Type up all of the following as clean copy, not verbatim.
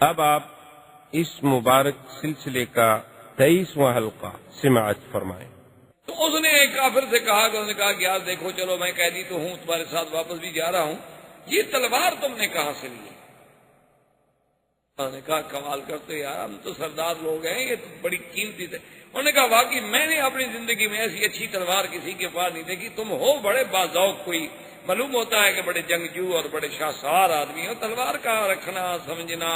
اب آپ اس مبارک سلسلے کا 23واں حلقہ سماعت فرمائیں۔ تو اس نے ایک کافر سے کہا کہ انہوں نے کہا کہ یار دیکھو چلو میں قیدی تو ہوں، تمہارے ساتھ واپس بھی جا رہا ہوں، یہ تلوار تم نے کہاں سے لی؟ انہوں نے کہا کمال کرتے یار، ہم تو سردار لوگ ہیں، یہ تو بڑی قیمتی تھے۔ انہوں نے کہا واقعی میں نے اپنی زندگی میں ایسی اچھی تلوار کسی کے پاس نہیں دیکھی، تم ہو بڑے باذوق، کوئی معلوم ہوتا ہے کہ بڑے جنگجو اور بڑے شاہسوار آدمی ہو، تلوار کا رکھنا سمجھنا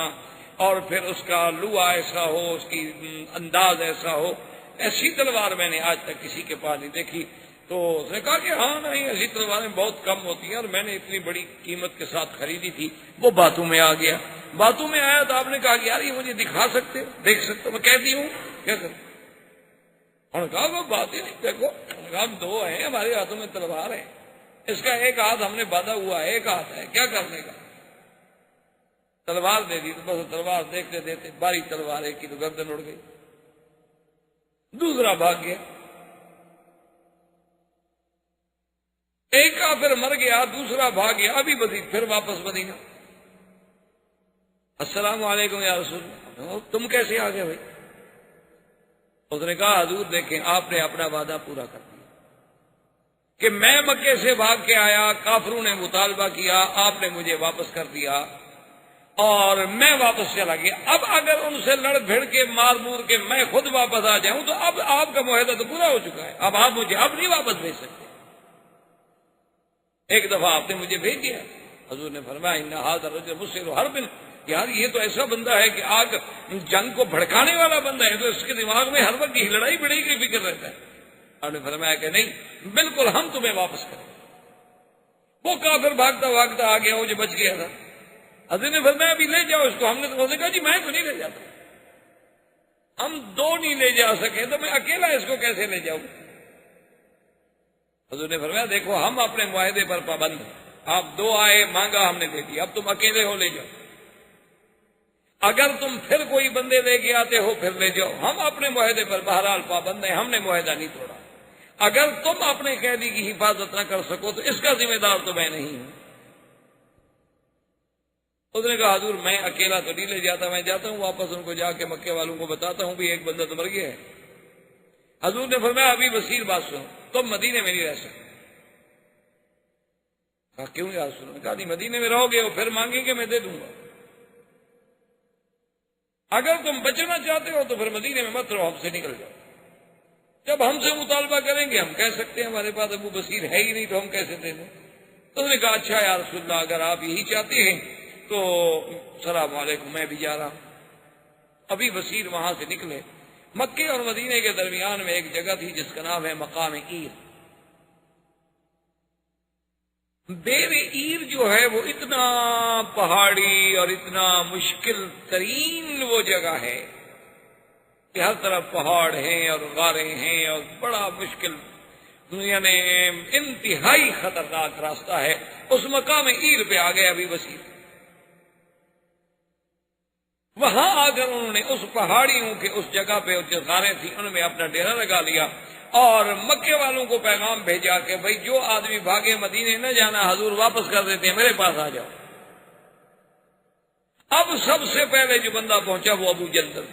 اور پھر اس کا لوا ایسا ہو، اس کی انداز ایسا ہو، ایسی تلوار میں نے آج تک کسی کے پاس نہیں دیکھی۔ تو اس نے کہا کہ ہاں نہیں، ایسی تلواریں بہت کم ہوتی ہیں اور میں نے اتنی بڑی قیمت کے ساتھ خریدی تھی۔ وہ باتوں میں آ گیا، باتوں میں آیا تو آپ نے کہا کہ یار یہ مجھے دکھا سکتے ہو، دیکھ سکتے ہو؟ میں کہتی ہوں کیا کروں؟ انہوں نے کہا وہ بات ہی نہیں، دیکھو انہوں نے کہا ہم دو ہیں، ہمارے ہاتھوں میں تلوار ہے، اس کا ایک ہاتھ ہم نے باندھا ہوا ہے، ایک ہاتھ ہے، کیا کرنے کا؟ تلوار دے دی تو بس تلوار دیکھتے دیکھتے باری تلوار ایک کی تو گردن اڑ گئی، دوسرا بھاگ گیا، ایک کا پھر مر گیا، دوسرا بھاگ گیا، ابھی مزید پھر واپس مدینہ۔ السلام علیکم یا رسول اللہ، تم کیسے آ گئے بھائی؟ اس نے کہا حضور دیکھیں آپ نے اپنا وعدہ پورا کر دیا کہ میں مکے سے بھاگ کے آیا، کافروں نے مطالبہ کیا، آپ نے مجھے واپس کر دیا اور میں واپس چلا گیا۔ اب اگر ان سے لڑ بھڑ کے مار مور کے میں خود واپس آ جاؤں تو اب آپ کا معاہدہ تو پورا ہو چکا ہے، اب آپ مجھے اب نہیں واپس بھیج سکتے۔ ایک دفعہ آپ نے مجھے بھیج دیا، حضور نے فرمایا ان ھذا الرجل مسر حرب، یار یہ تو ایسا بندہ ہے کہ آگ جنگ کو بھڑکانے والا بندہ ہے، تو اس کے دماغ میں ہر وقت لڑائی بڑھائی کی فکر رہتا ہے۔ آپ نے فرمایا کہ نہیں بالکل ہم تمہیں واپس کریں۔ وہ کافر بھاگتا بھاگتا آ گیا، وہ جو بچ گیا تھا، حضور نے فرمایا ابھی لے جاؤ اس کو۔ ہم نے کہا جی میں تو نہیں لے جاتا، ہم دو نہیں لے جا سکے تو میں اکیلا اس کو کیسے لے جاؤں؟ حضور نے فرمایا دیکھو ہم اپنے معاہدے پر پابند ہیں، آپ دو آئے مانگا ہم نے دے دیا، اب تم اکیلے ہو لے جاؤ، اگر تم پھر کوئی بندے لے کے آتے ہو پھر لے جاؤ، ہم اپنے معاہدے پر بہرحال پابند ہیں، ہم نے معاہدہ نہیں توڑا، اگر تم اپنے قیدی کی حفاظت نہ کر سکو تو اس کا ذمہ دار تو میں نہیں ہوں۔ اس نے کہا حضور میں اکیلا تو نہیں لے جاتا، میں جاتا ہوں واپس ان کو جا کے مکے والوں کو بتاتا ہوں بھی ایک بندہ تو مر گیا ہے۔ حضور نے فرمایا ابھی وسیع بات سنو، تم مدینے میں نہیں رہ سکتے۔ کہا کیوں یا رسول اللہ؟ کہا نہیں مدینے میں رہو گے وہ پھر مانگیں گے میں دے دوں گا، اگر تم بچنا چاہتے ہو تو پھر مدینے میں مت رہو، ہم سے نکل جاؤ، جب ہم سے مطالبہ کریں گے ہم کہہ سکتے ہیں ہمارے پاس ابو بصیر ہے ہی نہیں تو ہم کیسے دے دیں؟ تو انہوں نے کہا اچھا یا رسول اللہ اگر آپ یہی چاہتے ہیں تو السلام علیکم میں بھی جا رہا ہوں۔ ابھی بصیر وہاں سے نکلے، مکے اور مدینے کے درمیان میں ایک جگہ تھی جس کا نام ہے مقام عیر۔ دیر عیر جو ہے وہ اتنا پہاڑی اور اتنا مشکل ترین وہ جگہ ہے کہ ہر طرف پہاڑ ہیں اور غاریں ہیں اور بڑا مشکل، یعنی انتہائی خطرناک راستہ ہے۔ اس مقام عیر پہ آ گئے ابھی وسیع، وہاں آ کر انہوں نے اس پہاڑیوں کے اس جگہ پہ جو غاریں تھیں ان میں اپنا ڈیرا لگا لیا اور مکے والوں کو پیغام بھیجا کہ بھائی جو آدمی بھاگے مدینے نہ جانا، حضور واپس کر دیتے ہیں، میرے پاس آ جاؤ۔ اب سب سے پہلے جو بندہ پہنچا وہ ابو جندل،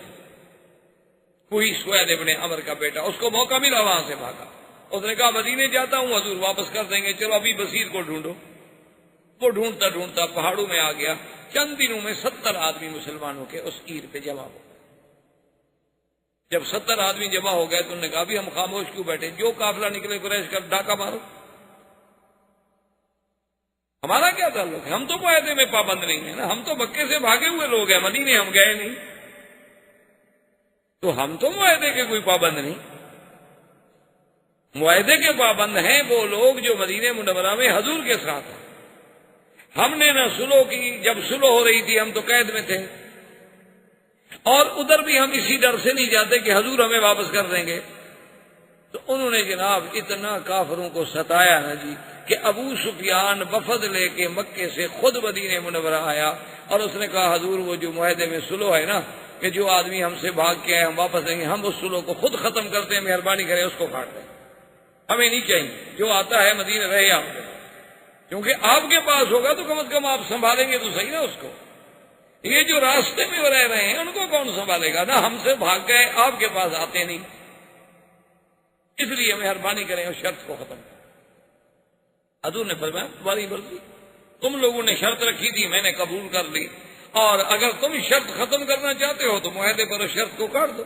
وہی سہیل ابن عمر کا بیٹا، اس کو موقع ملا وہاں سے بھاگا، اس نے کہا مدینے جاتا ہوں حضور واپس کر دیں گے، چلو ابھی بصیر کو ڈھونڈو۔ وہ ڈھونڈتا ڈھونڈتا پہاڑوں میں آ گیا، چند دنوں میں 70 آدمی مسلمانوں کے اس عیر پہ جمع ہو گئے۔ جب 70 آدمی جمع ہو گئے تو انہوں نے کہا بھی ہم خاموش کیوں بیٹھے، جو قافلہ نکلے قریش کا ڈاکہ مارو، ہمارا کیا تعلق ہے، ہم تو معاہدے میں پابند نہیں ہیں نا، ہم تو مکے سے بھاگے ہوئے لوگ ہیں، مدینے ہم گئے نہیں، تو ہم تو معاہدے کے کوئی پابند نہیں۔ معاہدے کے پابند ہیں وہ لوگ جو مدینہ منورہ میں حضور کے ساتھ ہیں۔ ہم نے نہ سلو کی، جب سلو ہو رہی تھی ہم تو قید میں تھے، اور ادھر بھی ہم اسی ڈر سے نہیں جاتے کہ حضور ہمیں واپس کر دیں گے۔ تو انہوں نے جناب اتنا کافروں کو ستایا نا جی کہ ابو سفیان وفد لے کے مکے سے خود مدینہ منورہ آیا اور اس نے کہا حضور وہ جو معاہدے میں سلو ہے نا کہ جو آدمی ہم سے بھاگ کے آئے ہم واپس دیں گے، ہم اس سلو کو خود ختم کرتے ہیں، مہربانی کریں اس کو کاٹ دیں، ہمیں نہیں چاہیے، جو آتا ہے مدینہ رہے آپ کو، کیونکہ آپ کے پاس ہوگا تو کم از کم آپ سنبھالیں گے تو صحیح نا اس کو۔ یہ جو راستے میں رہ رہے ہیں ان کو کون سنبھالے گا؟ نہ ہم سے بھاگ گئے، آپ کے پاس آتے نہیں، اس لیے مہربانی کریں اس شرط کو ختم کریں۔ حضور نے فرمایا تمہاری مرضی، تم لوگوں نے شرط رکھی تھی، میں نے قبول کر لی، اور اگر تم شرط ختم کرنا چاہتے ہو تو معاہدے پر اس شرط کو کاٹ دو۔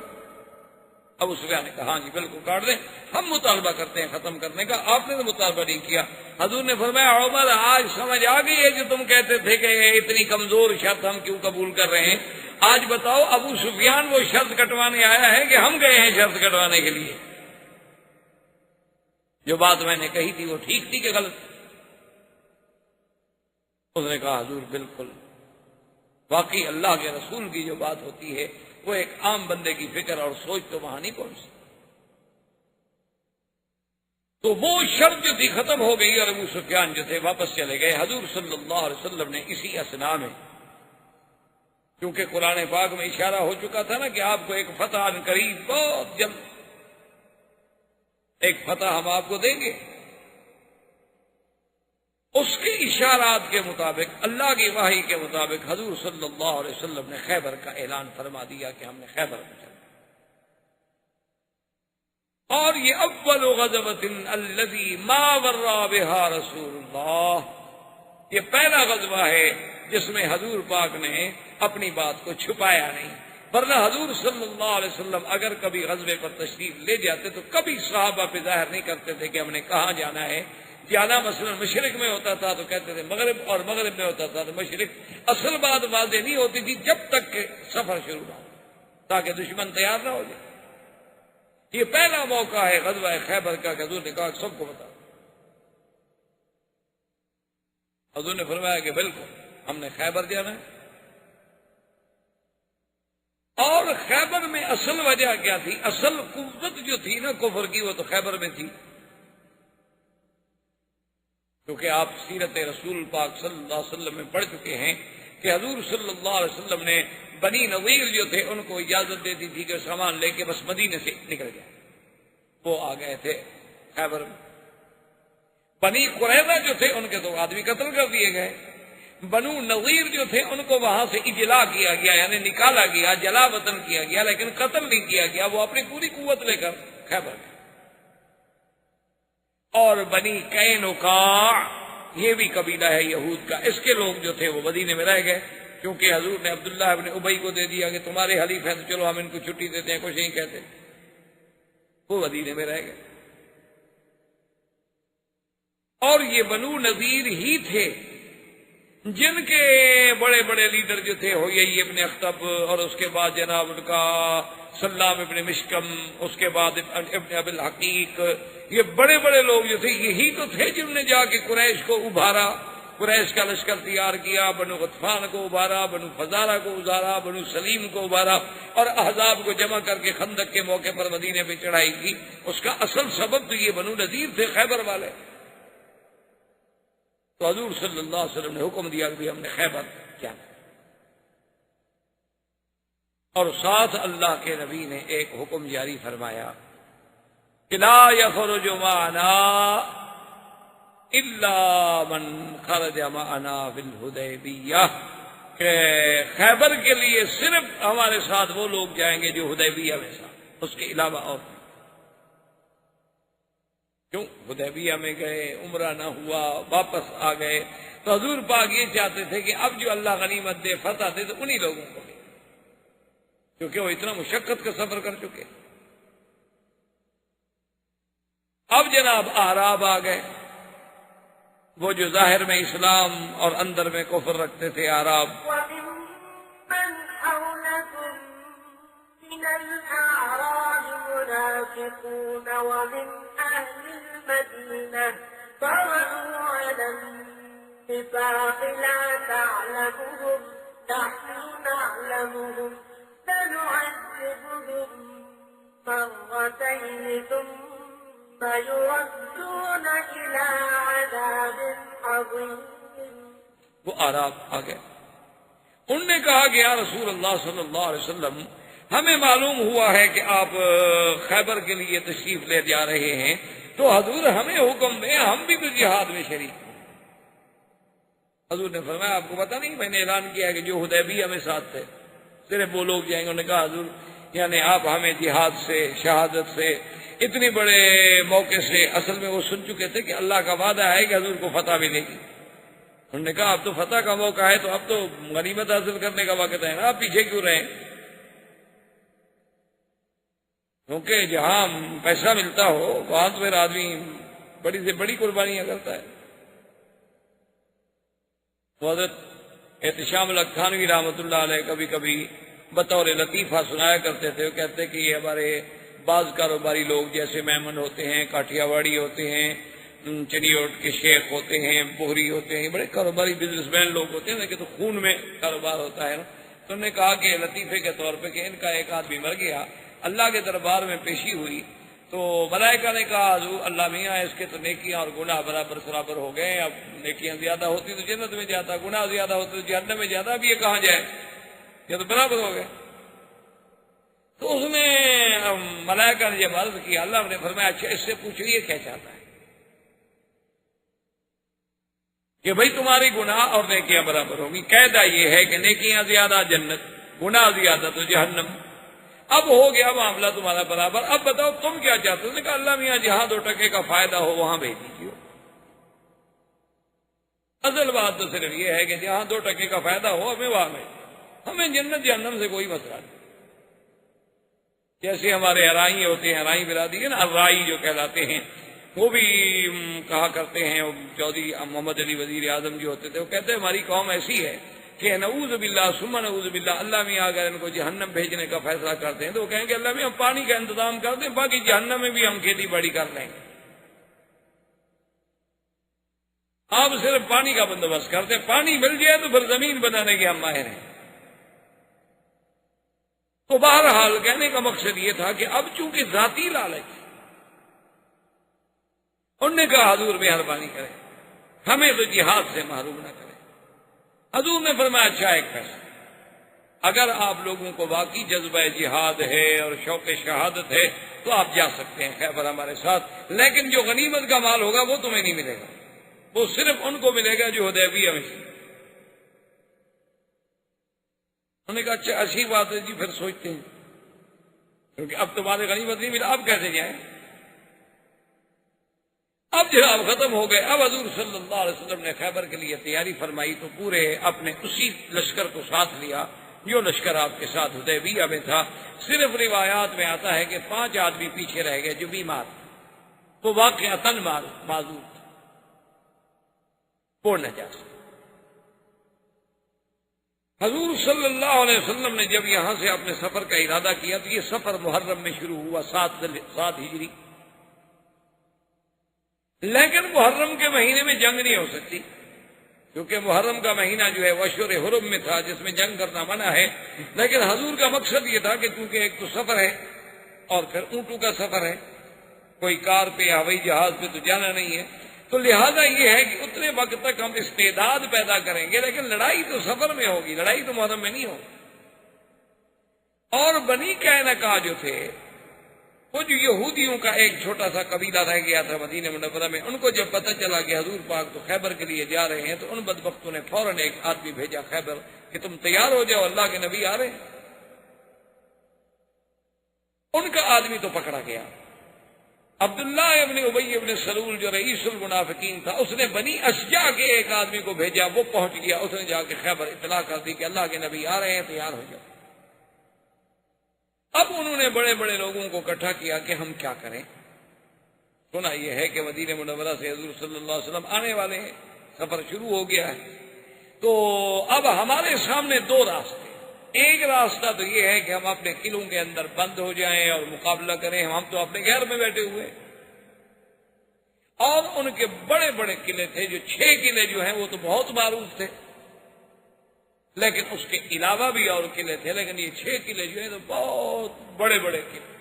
ابو سفیان نے کہا ہاں جی بالکل کاٹ دیں، ہم مطالبہ کرتے ہیں ختم کرنے کا، آپ نے تو مطالبہ نہیں کیا۔ حضور نے فرمایا عمر آج سمجھ آ گئی ہے جو تم کہتے تھے کہ اتنی کمزور شرط ہم کیوں قبول کر رہے ہیں، آج بتاؤ ابو سفیان وہ شرط کٹوانے آیا ہے کہ ہم گئے ہیں شرط کٹوانے کے لیے؟ جو بات میں نے کہی تھی وہ ٹھیک تھی کہ غلط؟ اس نے کہا حضور بالکل، واقعی اللہ کے رسول کی جو بات ہوتی ہے وہ ایک عام بندے کی فکر اور سوچ تو وہاں نہیں پہنچتی۔ تو وہ شرط جو تھی ختم ہو گئی اور ابو سفیان جو تھے واپس چلے گئے۔ حضور صلی اللہ علیہ وسلم نے اسی اثنا میں، کیونکہ قرآن پاک میں اشارہ ہو چکا تھا نا کہ آپ کو ایک فتح قریب، بہت جلد ایک فتح ہم آپ کو دیں گے، اس کے اشارات کے مطابق، اللہ کی وحی کے مطابق حضور صلی اللہ علیہ وسلم نے خیبر کا اعلان فرما دیا کہ ہم نے خیبر میں چلنا۔ اور یہ اول غزوۃ الذی ما ورا بها رسول اللہ، یہ پہلا غزوہ ہے جس میں حضور پاک نے اپنی بات کو چھپایا نہیں، ورنہ حضور صلی اللہ علیہ وسلم اگر کبھی غزوے پر تشریف لے جاتے تو کبھی صحابہ پہ ظاہر نہیں کرتے تھے کہ ہم نے کہاں جانا ہے۔ جانا مثلا مشرق میں ہوتا تھا تو کہتے تھے مغرب، اور مغرب میں ہوتا تھا تو مشرق۔ اصل بات واضح نہیں ہوتی تھی جب تک کہ سفر شروع نہ ہو، تاکہ دشمن تیار نہ ہو جائے۔ یہ پہلا موقع ہے غزوہ خیبر کا کہ حضور نے کہا سب کو بتا۔ حضور نے فرمایا کہ بالکل ہم نے خیبر جانا ہے۔ اور خیبر میں اصل وجہ کیا تھی؟ اصل قوت جو تھی نا کفر کی، وہ تو خیبر میں تھی، کیونکہ آپ سیرت رسول پاک صلی اللہ علیہ وسلم میں پڑھ چکے ہیں کہ حضور صلی اللہ علیہ وسلم نے بنی نظیر جو تھے ان کو اجازت دیتی تھی کہ سامان لے کے بس مدینے سے نکل جائے، وہ آ گئے تھے خیبر میں۔ بنی قریظہ جو تھے ان کے تو آدمی قتل کر دیے گئے، بنو نظیر جو تھے ان کو وہاں سے اجلا کیا گیا، یعنی نکالا گیا، جلا وطن کیا گیا، لیکن قتل نہیں کیا گیا، وہ اپنی پوری قوت لے کر خیبر گئے۔ اور بنی قینقاع یہ بھی قبیلہ ہے یہود کا، اس کے لوگ جو تھے وہ مدینے میں رہ گئے، کیونکہ حضور نے عبداللہ ابن ابی کو دے دیا کہ تمہارے حلیف ہیں تو چلو ہم ان کو چھٹی دیتے ہیں، کچھ نہیں کہتے، وہ مدینے میں رہ گئے۔ اور یہ بنو نذیر ہی تھے جن کے بڑے بڑے لیڈر جو تھے ہوئی ابن اخطب، اور اس کے بعد جناب ان کا سلام ابن مشکم، اس کے بعد ابن ابی الحقیق، یہ بڑے بڑے لوگ جو تھے یہی تو تھے جنہوں نے جا کے قریش کو ابھارا، قریش کا لشکر تیار کیا، بنو غطفان کو ابھارا، بنو فزارہ کو ابھارا، بنو سلیم کو ابھارا، اور احزاب کو جمع کر کے خندق کے موقع پر مدینے پہ چڑھائی کی۔ اس کا اصل سبب تو یہ بنو نذیر تھے، خیبر والے۔ تو حضور صلی اللہ علیہ وسلم نے حکم دیا کہ ہم نے خیبر کیا، اور ساتھ اللہ کے نبی نے ایک حکم جاری فرمایا کہ لا یخرج معنا الا من خرج معنا فی الحدیبیہ، کہ خیبر کے لیے صرف ہمارے ساتھ وہ لوگ جائیں گے جو حدیبیہ میں ساتھ، اس کے علاوہ اور نہیں۔ کیوں؟ حدیبیہ میں گئے، عمرہ نہ ہوا، واپس آ گئے، تو حضور پاک یہ چاہتے تھے کہ اب جو اللہ غنیمت دے، فتح دے، تو انہی لوگوں کو دے، کیونکہ وہ اتنا مشقت کا سفر کر چکے۔ اب جناب اعراب آ گئے، وہ جو ظاہر میں اسلام اور اندر میں کفر رکھتے تھے اعراب۔ وَمِمَّنْ حَوْلَكُمْ مِنَ الْأَعْرَابِ مُنَافِقُونَ وَمِنْ أَهْلِ الْمَدِينَةِ مَرَدُوا عَلَى النِّفَاقِ لَا تَعْلَمُهُمْ نَحْنُ نَعْلَمُهُمْ سَنُعَذِّبُهُم مَّرَّتَيْنِ ثُمَّ يُرَدُّونَ إِلَىٰ عَذَابٍ عَظِيمٍ۔ وہ اعراب آ گئے، انہوں نے کہا کہ یا رسول اللہ صلی اللہ علیہ وسلم، ہمیں معلوم ہوا ہے کہ آپ خیبر کے لیے تشریف لے جا رہے ہیں، تو حضور ہمیں حکم دیں، ہم بھی تو جہاد میں شریک ہیں۔ حضور نے فرمایا آپ کو پتا نہیں میں نے اعلان کیا ہے کہ جو حدیبیہ میں ساتھ تھے صرف وہ لوگ جائیں گے. انہوں نے کہا حضور یعنی آپ ہمیں جہاد سے شہادت سے اتنے بڑے موقع سے اصل میں وہ سن چکے تھے کہ اللہ کا وعدہ ہے کہ حضور کو فتح ملے گی. انہوں نے کہا اب تو فتح کا موقع ہے تو اب تو غنیمت حاصل کرنے کا وقت ہے نا, آپ پیچھے کیوں رہیں؟ کیونکہ جہاں پیسہ ملتا ہو وہاں تو پھر آدمی بڑی سے بڑی قربانیاں کرتا ہے. حضرت احتشام الحق رحمۃ اللہ علیہ کبھی کبھی بطور لطیفہ سنایا کرتے تھے. وہ کہتے کہ یہ ہمارے بعض کاروباری لوگ جیسے میمن ہوتے ہیں, کاٹھیا واڑی ہوتے ہیں, چنیوٹ کے شیخ ہوتے ہیں, بوہری ہوتے ہیں, بڑے کاروباری بزنس مین لوگ ہوتے ہیں کہ تو خون میں کاروبار ہوتا ہے نا. تو انہوں نے کہا کہ لطیفے کے طور پہ کہ ان کا ایک آدمی مر گیا, اللہ کے دربار میں پیشی ہوئی تو ملائکہ نے کہا حضور اللہ میاں اس کے تو نیکیاں اور گناہ برابر ہو گئے, اب نیکیاں زیادہ ہوتی تو جنت میں جاتا, گناہ زیادہ ہوتے تو جہنم میں جاتا, اب یہ کہاں جائے, یہ تو برابر ہو گئے. تو اس نے ملائکہ نے جب عرض کیا اللہ نے فرمایا اچھا اس سے پوچھو یہ کیا چاہتا ہے کہ بھائی تمہاری گناہ اور نیکیاں برابر ہوں گی. قاعدہ یہ ہے کہ نیکیاں زیادہ جنت, گناہ زیادہ تو جہنم. اب ہو گیا معاملہ تمہارا برابر, اب بتاؤ تم کیا چاہتے ہو؟ نے کہا اللہ میاں جہاں 2 ٹکے کا فائدہ ہو وہاں بھیج دیجیے. اصل بات تو صرف یہ ہے کہ جہاں 2 ٹکے کا فائدہ ہو ہمیں وہاں بھیج, ہمیں جنت جہنم سے کوئی مسئلہ نہیں. جیسے ہمارے ارائی ہوتے ہیں, ارائی برادری ہے نا, ارائی جو کہلاتے ہیں, وہ بھی کہا کرتے ہیں, چودھری محمد علی وزیر اعظم جو ہوتے تھے وہ کہتے ہیں ہماری قوم ایسی ہے کہ نعوذ باللہ ثم نعوذ باللہ, اللہ میاں اگر ان کو جہنم بھیجنے کا فیصلہ کرتے ہیں تو وہ کہیں گے اللہ میاں ہم پانی کا انتظام کر دیں, باقی جہنم میں بھی ہم کھیتی باڑی کر لیں گے, آپ صرف پانی کا بندوبست کرتے ہیں, پانی مل جائے تو پھر زمین بنانے کے ہم ماہر ہیں. تو بہرحال کہنے کا مقصد یہ تھا کہ اب چونکہ ذاتی لالچ, انہوں نے کہا حضور مہربانی کریں ہمیں تو جہاد سے محروم نہ کریں. حضور نے فرمایا اچھا ایک فیصلہ, اگر آپ لوگوں کو واقعی جذبہ جہاد ہے اور شوق شہادت ہے تو آپ جا سکتے ہیں خیبر ہمارے ساتھ, لیکن جو غنیمت کا مال ہوگا وہ تمہیں نہیں ملے گا, وہ صرف ان کو ملے گا جو حدیبیہ میں سے. انہوں نے کہا اچھا اچھی بات ہے جی, پھر سوچتے ہیں, کیونکہ اب تمہارے غنیمت نہیں ملا, اب کیسے جائیں؟ اب جناب ختم ہو گئے. اب حضور صلی اللہ علیہ وسلم نے خیبر کے لیے تیاری فرمائی تو پورے اپنے اسی لشکر کو ساتھ لیا جو لشکر آپ کے ساتھ حدیبیہ میں تھا. صرف روایات میں آتا ہے کہ 5 آدمی پیچھے رہ گئے جو بیمار, وہ واقعتاً معذور تھا, وہ نہ جا سکے. حضور صلی اللہ علیہ وسلم نے جب یہاں سے اپنے سفر کا ارادہ کیا تو یہ سفر محرم میں شروع ہوا 7 ہجری, لیکن محرم کے مہینے میں جنگ نہیں ہو سکتی کیونکہ محرم کا مہینہ جو ہے وہ اشہر حرم میں تھا جس میں جنگ کرنا منع ہے. لیکن حضور کا مقصد یہ تھا کہ کیونکہ ایک تو سفر ہے اور پھر اونٹوں کا سفر ہے, کوئی کار پہ یا ہوائی جہاز پہ تو جانا نہیں ہے, تو لہذا یہ ہے کہ اتنے وقت تک ہم استعداد پیدا کریں گے, لیکن لڑائی تو سفر میں ہوگی, لڑائی تو محرم میں نہیں ہوگی. اور بنی قینقاع جو تھے وہ جو یہودیوں کا ایک چھوٹا سا قبیلہ رہ گیا تھا مدینہ منورہ میں, ان کو جب پتہ چلا کہ حضور پاک تو خیبر کے لیے جا رہے ہیں تو ان بدبختوں نے فوراً ایک آدمی بھیجا خیبر کہ تم تیار ہو جاؤ, اللہ کے نبی آ رہے ہیں. ان کا آدمی تو پکڑا گیا. عبداللہ ابن ابی ابن سلول جو رئیس المنافقین تھا, اس نے بنی اشجع کے ایک آدمی کو بھیجا, وہ پہنچ گیا, اس نے جا کے خیبر اطلاع کر دی کہ اللہ کے نبی آ رہے ہیں, تیار ہو جاؤ. اب انہوں نے بڑے بڑے لوگوں کو اکٹھا کیا کہ ہم کیا کریں. سنا یہ ہے کہ مدینہ منورہ سے حضور صلی اللہ علیہ وسلم آنے والے ہیں, سفر شروع ہو گیا ہے, تو اب ہمارے سامنے 2 راستے. ایک راستہ تو یہ ہے کہ ہم اپنے قلعوں کے اندر بند ہو جائیں اور مقابلہ کریں, ہم تو اپنے گھر میں بیٹھے ہوئے. اور ان کے بڑے بڑے قلعے تھے, جو 6 قلعے جو ہیں وہ تو بہت معروف تھے, لیکن اس کے علاوہ بھی اور قلعے تھے, لیکن یہ 6 قلعے جو ہیں تو بہت بڑے بڑے قلعے,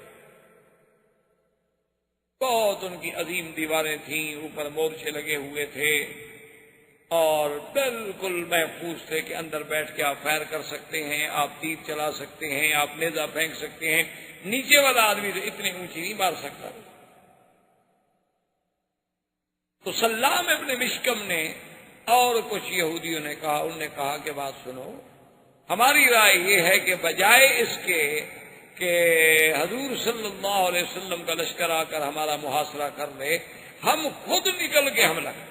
بہت ان کی عظیم دیواریں تھیں, اوپر مورچے لگے ہوئے تھے اور بالکل محفوظ تھے کہ اندر بیٹھ کے آپ فائر کر سکتے ہیں, آپ تیر چلا سکتے ہیں, آپ نیزہ پھینک سکتے ہیں. نیچے والا آدمی تو اتنی اونچی نہیں مار سکتا. تو سلام ابن مشکم نے اور کچھ یہودیوں نے کہا، انہوں نے کہا کہ بات سنو، ہماری رائے یہ ہے کہ بجائے اس کے کہ حضور صلی اللہ علیہ وسلم کا لشکر آ کر ہمارا محاصرہ کر لے، ہم خود نکل کے حملہ کریں۔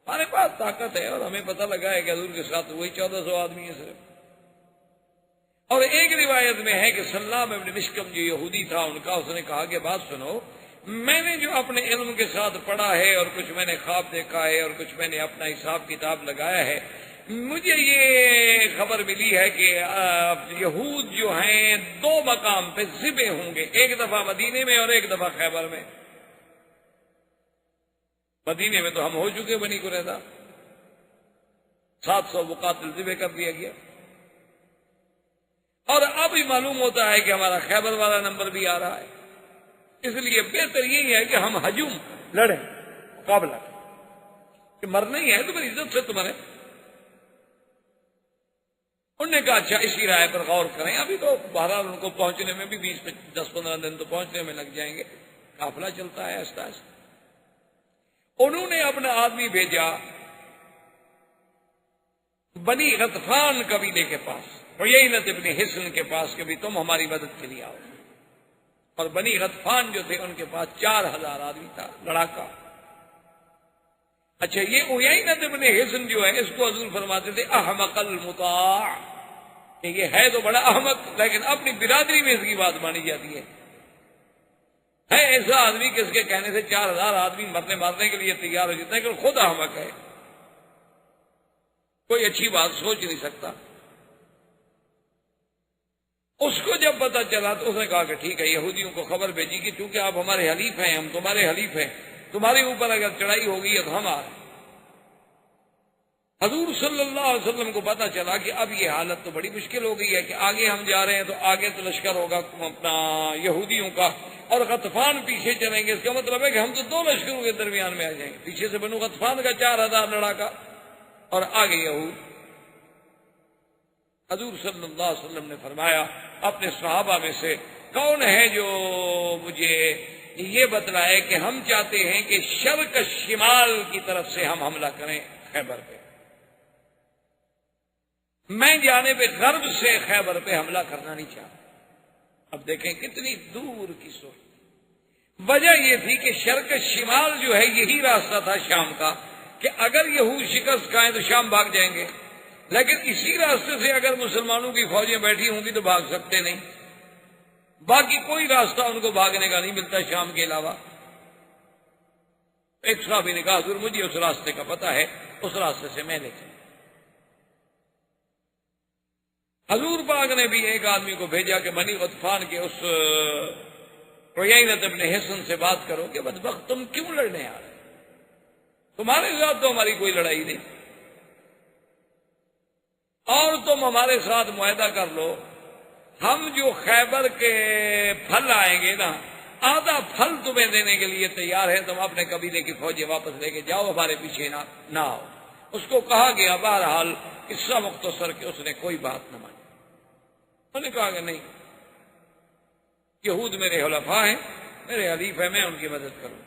ہمارے پاس طاقت ہے اور ہمیں پتہ لگا ہے کہ حضور کے ساتھ وہی 1400 آدمی ہیں صرف۔ اور ایک روایت میں ہے کہ سلام ابن مشکم جو یہودی تھا ان کا، اس نے کہا کہ بات سنو، میں نے جو اپنے علم کے ساتھ پڑھا ہے اور کچھ میں نے خواب دیکھا ہے اور کچھ میں نے اپنا حساب کتاب لگایا ہے، مجھے یہ خبر ملی ہے کہ یہود جو ہیں 2 مقام پہ ذبح ہوں گے، ایک دفعہ مدینے میں اور ایک دفعہ خیبر میں۔ مدینے میں تو ہم ہو چکے، بنی قریظہ 700 مقاتل ذبح کر دیا گیا، اور اب ہی معلوم ہوتا ہے کہ ہمارا خیبر والا نمبر بھی آ رہا ہے۔ اس لیے بہتر یہی ہے کہ ہم ہجوم لڑیں، مقابلہ کہ مرنا ہی ہے تو میری عزت سے تمہارے۔ انہوں نے کہا اچھا اسی رائے پر غور کریں، ابھی تو بہرحال ان کو پہنچنے میں بھی 10-15 دن تو پہنچنے میں لگ جائیں گے، قافلہ چلتا ہے آہستہ آہستہ۔ انہوں نے اپنا آدمی بھیجا بنی غطفان قبیلے کے پاس، عیینہ ابن حصن کے پاس کہ بھی تم ہماری مدد کے لیے آؤ، اور بنی غطفان جو تھے ان کے پاس 4000 آدمی تھا لڑاکا۔ اچھا یہ عیینہ ابن حصن جو ہے اس کو حضور فرماتے تھے احمق المطاع، کہ یہ ہے تو بڑا احمق لیکن اپنی برادری میں اس کی بات مانی جاتی ہے ایسا آدمی کہ اس کے کہنے سے 4000 آدمی مرنے مارنے کے لیے تیار ہو جاتے ہیں، کہ خود احمق ہے، کوئی اچھی بات سوچ نہیں سکتا۔ اس کو جب پتا چلا تو اس نے کہا کہ ٹھیک ہے، یہودیوں کو خبر بھیجی کہ چونکہ آپ ہمارے حلیف ہیں، ہم تمہارے حلیف ہیں، تمہارے اوپر اگر چڑھائی ہوگی تو ہم آ رہے ہیں۔ حضور صلی اللہ علیہ وسلم کو پتا چلا کہ اب یہ حالت تو بڑی مشکل ہو گئی ہے کہ آگے ہم جا رہے ہیں تو آگے تو لشکر ہوگا اپنا یہودیوں کا، اور غطفان پیچھے چلیں گے، اس کا مطلب ہے کہ ہم تو 2 لشکروں کے درمیان میں آ جائیں گے، پیچھے سے بنو غطفان کا 4000 لڑاکا اور آگے یہود۔ حضور صلی اللہ علیہ وسلم نے فرمایا اپنے صحابہ میں سے کون ہے جو مجھے یہ بتلائے کہ ہم چاہتے ہیں کہ شرق شمال کی طرف سے ہم حملہ کریں خیبر پہ، میں جانب غرب سے خیبر پہ حملہ کرنا نہیں چاہتا۔ اب دیکھیں کتنی دور کی سوچ۔ وجہ یہ تھی کہ شرق شمال جو ہے یہی راستہ تھا شام کا، کہ اگر یہود شکست کھائیں تو شام بھاگ جائیں گے، لیکن اسی راستے سے اگر مسلمانوں کی فوجیں بیٹھی ہوں گی تو بھاگ سکتے نہیں، باقی کوئی راستہ ان کو بھاگنے کا نہیں ملتا شام کے علاوہ۔ ایک صحابی نے کہا حضور مجھے اس راستے کا پتہ ہے، اس راستے سے میں لے چلوں۔ حضور پاک نے بھی ایک آدمی کو بھیجا کہ بنی غطفان کے اس عیینہ ابن حصن سے بات کرو کہ بدبخت تم کیوں لڑنے آ رہے، تمہارے ساتھ تو ہماری کوئی لڑائی نہیں، اور تم ہمارے ساتھ معاہدہ کر لو، ہم جو خیبر کے پھل آئیں گے نا، آدھا پھل تمہیں دینے کے لیے تیار ہے، تم اپنے قبیلے کی فوجیں واپس لے کے جاؤ، ہمارے پیچھے نہ آؤ۔ اس کو کہا گیا، بہرحال قصہ مختصر کہ اس نے کوئی بات نہ مانی۔ انہوں نے کہا کہ نہیں، یہود میرے حلفاء ہیں، میرے حلیف ہیں، میں ان کی مدد کروں۔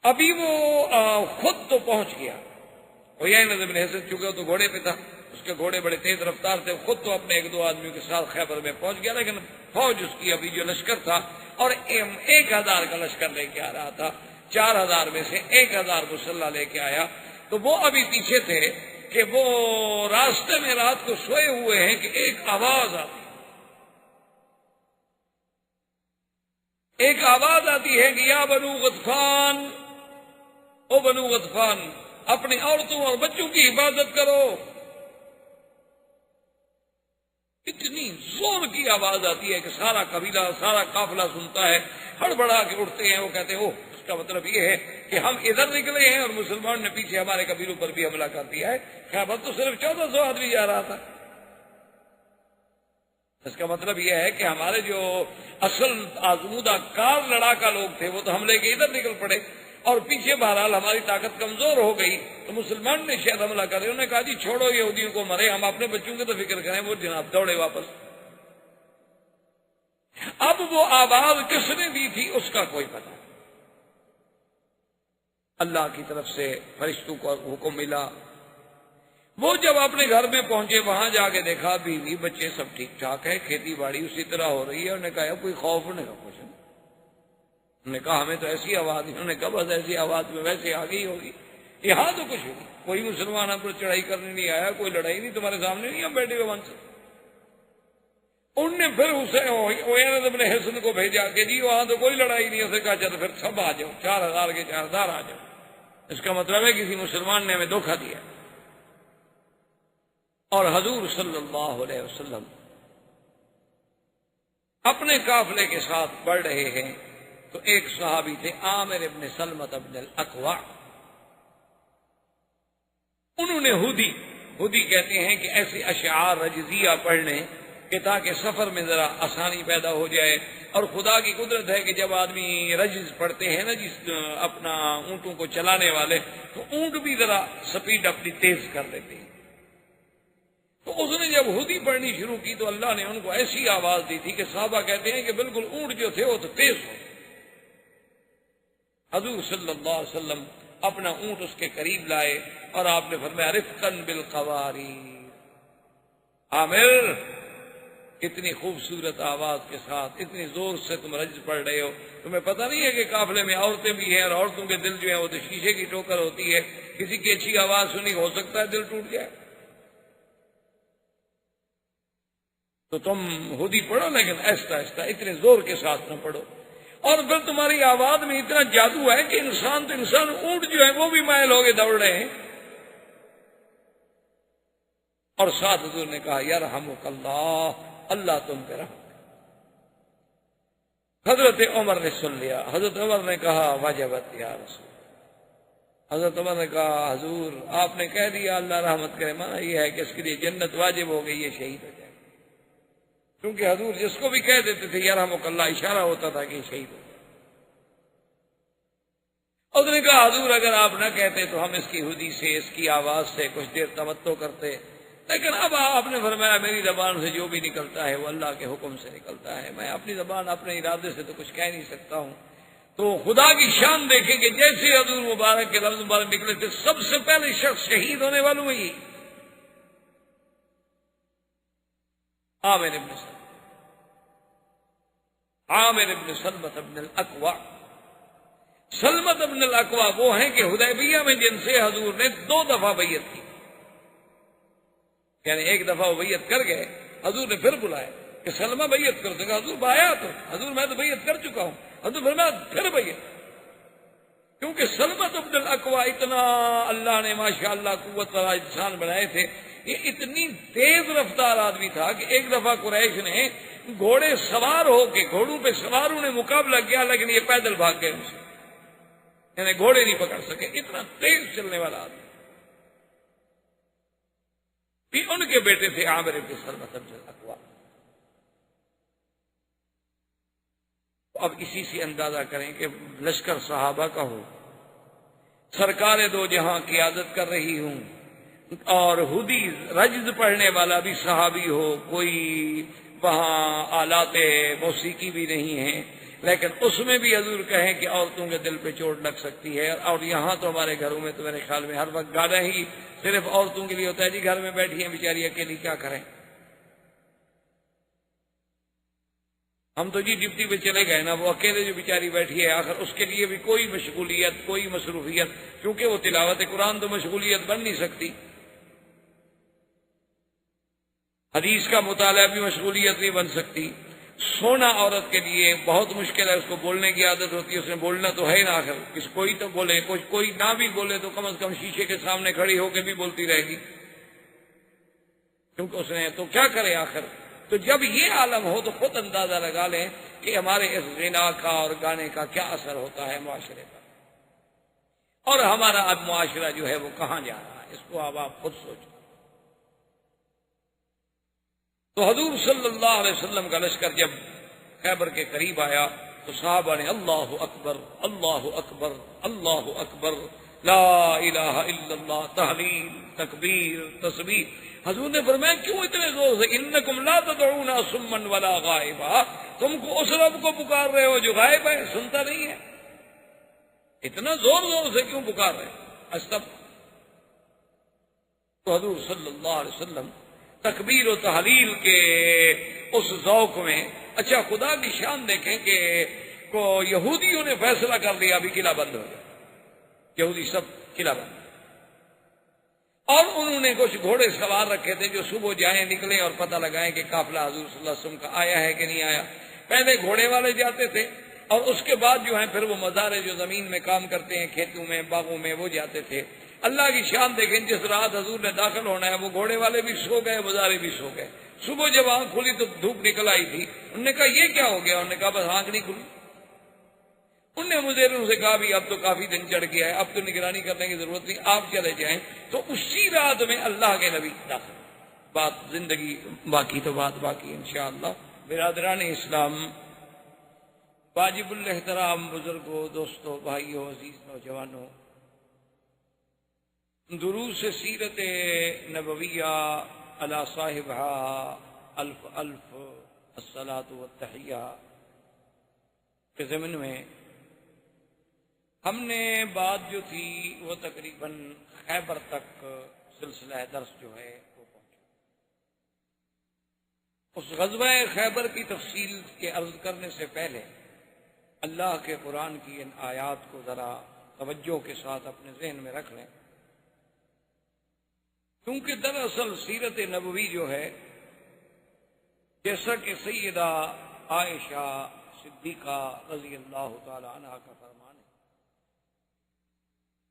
ابھی وہ خود تو پہنچ گیا، عیینہ ابن حصن چونکہ تو گھوڑے پہ تھا، اس کے گھوڑے بڑے تیز رفتار تھے، خود تو اپنے 1-2 آدمیوں کے ساتھ خیبر میں پہنچ گیا، لیکن فوج اس کی ابھی جو لشکر تھا، اور 1000 کا لشکر لے کے آ رہا تھا، 4000 میں سے 1000 مسلح لے کے آیا، تو وہ ابھی پیچھے تھے کہ وہ راستے میں رات کو سوئے ہوئے ہیں کہ ایک آواز آتی ہے کہ یا بنو غطفان، او بنو غطفان اپنی عورتوں اور بچوں کی حفاظت کرو۔ اتنی زور کی آواز آتی ہے کہ سارا قبیلہ، سارا قافلہ سنتا ہے، ہڑبڑا کے اٹھتے ہیں، وہ کہتے ہیں اوہ، اس کا مطلب یہ ہے کہ ہم ادھر نکلے ہیں اور مسلمان نے پیچھے ہمارے قبیلوں پر بھی حملہ کر دیا ہے۔ خیبر تو صرف 1400 آدمی جا رہا تھا، اس کا مطلب یہ ہے کہ ہمارے جو اصل آزمودہ کار لڑاکا لوگ تھے وہ تو حملے کے ادھر نکل پڑے، اور پیچھے بہرحال ہماری طاقت کمزور ہو گئی تو مسلمان نے شاید حملہ کرے۔ انہوں نے کہا جی چھوڑو یہودیوں کو مرے، ہم اپنے بچوں کی تو فکر کریں۔ وہ جناب دوڑے واپس۔ اب وہ آواز کس نے دی تھی اس کا کوئی پتہ، اللہ کی طرف سے فرشتوں کو حکم ملا۔ وہ جب اپنے گھر میں پہنچے، وہاں جا کے دیکھا بیوی بچے سب ٹھیک ٹھاک ہے، کھیتی باڑی اسی طرح ہو رہی ہے۔ انہوں نے کہا کوئی خوف نہیں کا کچھ نہیں۔ انہوں نے کہا ہمیں تو ایسی آواز، انہوں نے کہا بس ایسی آواز میں ویسے آ گئی ہوگی، یہاں تو کچھ نہیں، کوئی مسلمان ہم پر چڑھائی کرنے نہیں آیا، کوئی لڑائی نہیں، تمہارے سامنے نہیں ہم بیٹھے ہوئے من سے۔ انہوں نے پھر اسے اویس اپنے حسن کو بھیجا کہ جی وہاں تو کوئی لڑائی نہیں، اسے کہا چلو پھر سب آ جاؤ، 4000 کے 4000 آ جاؤ۔ اس کا مطلب ہے کسی مسلمان نے ہمیں دھوکہ دیا۔ اور حضور صلی اللہ علیہ وسلم اپنے قافلے کے ساتھ بڑھ رہے ہیں تو ایک صحابی تھے عامر ابن سلمۃ ابن الاکوع، انہوں نے ہودی کہتے ہیں کہ ایسے اشعار رجزیہ پڑھنے کہ تاکہ سفر میں ذرا آسانی پیدا ہو جائے۔ اور خدا کی قدرت ہے کہ جب آدمی رجز پڑھتے ہیں نا جس اپنا اونٹوں کو چلانے والے، تو اونٹ بھی ذرا سپیڈ اپنی تیز کر لیتے ہیں۔ تو اس نے جب ہودی پڑھنی شروع کی تو اللہ نے ان کو ایسی آواز دی تھی کہ صحابہ کہتے ہیں کہ بالکل اونٹ جو تھے وہ تو تیز ہو۔ حضور صلی اللہ علیہ وسلم اپنا اونٹ اس کے قریب لائے اور آپ نے فرمایا رفقاً بالقواریر، عامر اتنی خوبصورت آواز کے ساتھ اتنی زور سے تم رجز پڑھ رہے ہو، تمہیں پتہ نہیں ہے کہ قافلے میں عورتیں بھی ہیں اور عورتوں کے دل جو ہیں وہ تو شیشے کی ٹوکر ہوتی ہے، کسی کی اچھی آواز سنی ہو سکتا ہے دل ٹوٹ جائے۔ تو تم ہودی پڑھو لیکن آہستہ آہستہ، اتنے زور کے ساتھ نہ پڑھو۔ اور پھر تمہاری آواز میں اتنا جادو ہے کہ انسان اونٹ جو ہے وہ بھی مائل ہو کے دوڑ رہے ہیں۔ اور ساتھ حضور نے کہا یرحمک اللہ، اللہ تم پہ رحم۔ حضرت عمر نے سن لیا، حضرت عمر نے کہا وجبت یا رسول۔ حضرت عمر نے کہا حضور آپ نے کہہ دیا اللہ رحمت کرے، مانا یہ ہے کہ اس کے لیے جنت واجب ہو گئی، یہ شہید ہو جائے۔ کیونکہ حضور جس کو بھی کہہ دیتے تھے یرحمک اللہ، اشارہ ہوتا تھا کہ یہ شہید ہو جائے۔ اس نے کہا حضور اگر آپ نہ کہتے تو ہم اس کی ہودی سے، اس کی آواز سے کچھ دیر تمتع کرتے، لیکن اب آپ نے فرمایا میری زبان سے جو بھی نکلتا ہے وہ اللہ کے حکم سے نکلتا ہے، میں اپنی زبان اپنے ارادے سے تو کچھ کہہ نہیں سکتا ہوں۔ تو خدا کی شان دیکھیں کہ جیسے حضور مبارک کے لفظ مبارک نکلے تھے سب سے پہلے شخص شہید ہونے والوں میں ہی عامر ابن سلمۃ ابن الاکوع۔ سلمۃ ابن الاکوع وہ ہیں کہ حدیبیہ میں جن سے حضور نے 2 دفعہ بیعت کی، یعنی ایک دفعہ وہ بیعت کر گئے، حضور نے پھر بلایا کہ سلمہ بیعت کر دے گا، حضور بایا تو حضور میں تو بیعت کر چکا ہوں، حضور فرمایا پھر بیعت۔ کیونکہ سلمۃ ابن الاکوع اتنا اللہ نے ماشاءاللہ قوت والا انسان بنائے تھے، یہ اتنی تیز رفتار آدمی تھا کہ ایک دفعہ قریش نے گھوڑے سوار ہو کے، گھوڑوں پہ سوار انہیں مقابلہ کیا لیکن یہ پیدل بھاگ گئے ان سے، یعنی گھوڑے نہیں پکڑ سکے، اتنا تیز چلنے والا آدمی۔ بھی ان کے بیٹے تھے عامر ابن سلمۃ ابن الاکوع۔ اب اسی سے اندازہ کریں کہ لشکر صحابہ کا ہو، سرکار دو جہاں قیادت کر رہی ہوں، اور ہودی رجز پڑھنے والا بھی صحابی ہو، کوئی وہاں آلات موسیقی بھی نہیں ہیں، لیکن اس میں بھی حضور کہیں کہ عورتوں کے دل پہ چوٹ لگ سکتی ہے۔ اور یہاں تو ہمارے گھروں میں تو میرے خیال میں ہر وقت گانا ہی صرف عورتوں کے لیے ہوتا ہے، جی گھر میں بیٹھی ہیں بیچاری اکیلی کیا کریں، ہم تو جی ڈپٹی پہ چلے گئے نا، وہ اکیلے جو بیچاری بیٹھی ہے آخر اس کے لیے بھی کوئی مشغولیت، کوئی مصروفیت، کیونکہ وہ تلاوت قرآن تو مشغولیت بن نہیں سکتی، حدیث کا مطالعہ بھی مشغولیت نہیں بن سکتی۔ سونا عورت کے لیے بہت مشکل ہے، اس کو بولنے کی عادت ہوتی ہے، اس نے بولنا تو ہے نا، آخر کوئی تو بولے، کوئی نہ بھی بولے تو کم از کم شیشے کے سامنے کھڑی ہو کے بھی بولتی رہے گی، کیونکہ اس نے تو کیا کرے آخر۔ تو جب یہ عالم ہو تو خود اندازہ لگا لیں کہ ہمارے اس غنا کا اور گانے کا کیا اثر ہوتا ہے معاشرے پر، اور ہمارا اب معاشرہ جو ہے وہ کہاں جا رہا ہے، اس کو اب آپ خود سوچیں۔ تو حضور صلی اللہ علیہ وسلم کا لشکر جب خیبر کے قریب آیا تو صحابہ نے اللہ اکبر اللہ اکبر اللہ اکبر لا الہ الا اللہ، تحلیل، تکبیر، تسبیح۔ حضور نے فرمایا کیوں اتنے زور سے، انکم لا تدعون صما ولا غائبا، تم کو اس رب کو پکار رہے ہو جو غائب ہے، سنتا نہیں ہے۔ اتنا زور زور سے کیوں پکار رہے استغفر؟ تو حضور صلی اللہ علیہ وسلم تکبیر و تحلیل کے اس ذوق میں، اچھا خدا کی شان دیکھیں کہ کو یہودیوں نے فیصلہ کر لیا ابھی قلعہ بند ہو گیا، یہودی سب قلعہ بند، اور انہوں نے کچھ گھوڑے سوار رکھے تھے جو صبح جائیں نکلیں اور پتہ لگائیں کہ قافلہ حضور صلی اللہ علیہ وسلم کا آیا ہے کہ نہیں آیا۔ پہلے گھوڑے والے جاتے تھے اور اس کے بعد جو ہیں پھر وہ مزارے جو زمین میں کام کرتے ہیں، کھیتوں میں باغوں میں، وہ جاتے تھے۔ اللہ کی شان دیکھیں، جس رات حضور نے داخل ہونا ہے وہ گھوڑے والے بھی سو گئے، مزارے بھی سو گئے۔ صبح جب آنکھ کھلی تو دھوپ نکل آئی تھی، انہوں نے کہا یہ کیا ہو گیا؟ انہوں نے کہا بس آنکھ نہیں کھلی۔ انہوں نے مزیروں سے کہا بھی اب تو کافی دن چڑھ گیا ہے، اب تو نگرانی کرنے کی ضرورت نہیں، آپ چلے جائیں۔ تو اسی رات میں اللہ کے نبی داخل، بات زندگی باقی تو بات باقی انشاءاللہ۔ برادران اسلام، واجب الاحترام بزرگوں، دوستوں، بھائیوں، عزیز نوجوانوں، دروس سیرت نبویہ علی صاحبہ الف الف الصلاۃ والتحیہ کے ضمن میں ہم نے بات جو تھی وہ تقریباً خیبر تک سلسلہ درس جو ہے وہ پہنچا۔ اس غزوہ خیبر کی تفصیل کے عرض کرنے سے پہلے اللہ کے قرآن کی ان آیات کو ذرا توجہ کے ساتھ اپنے ذہن میں رکھ لیں، کیونکہ دراصل سیرت نبوی جو ہے، جیسا کہ سیدہ عائشہ صدیقہ رضی اللہ تعالی عنہا کا فرمان ہے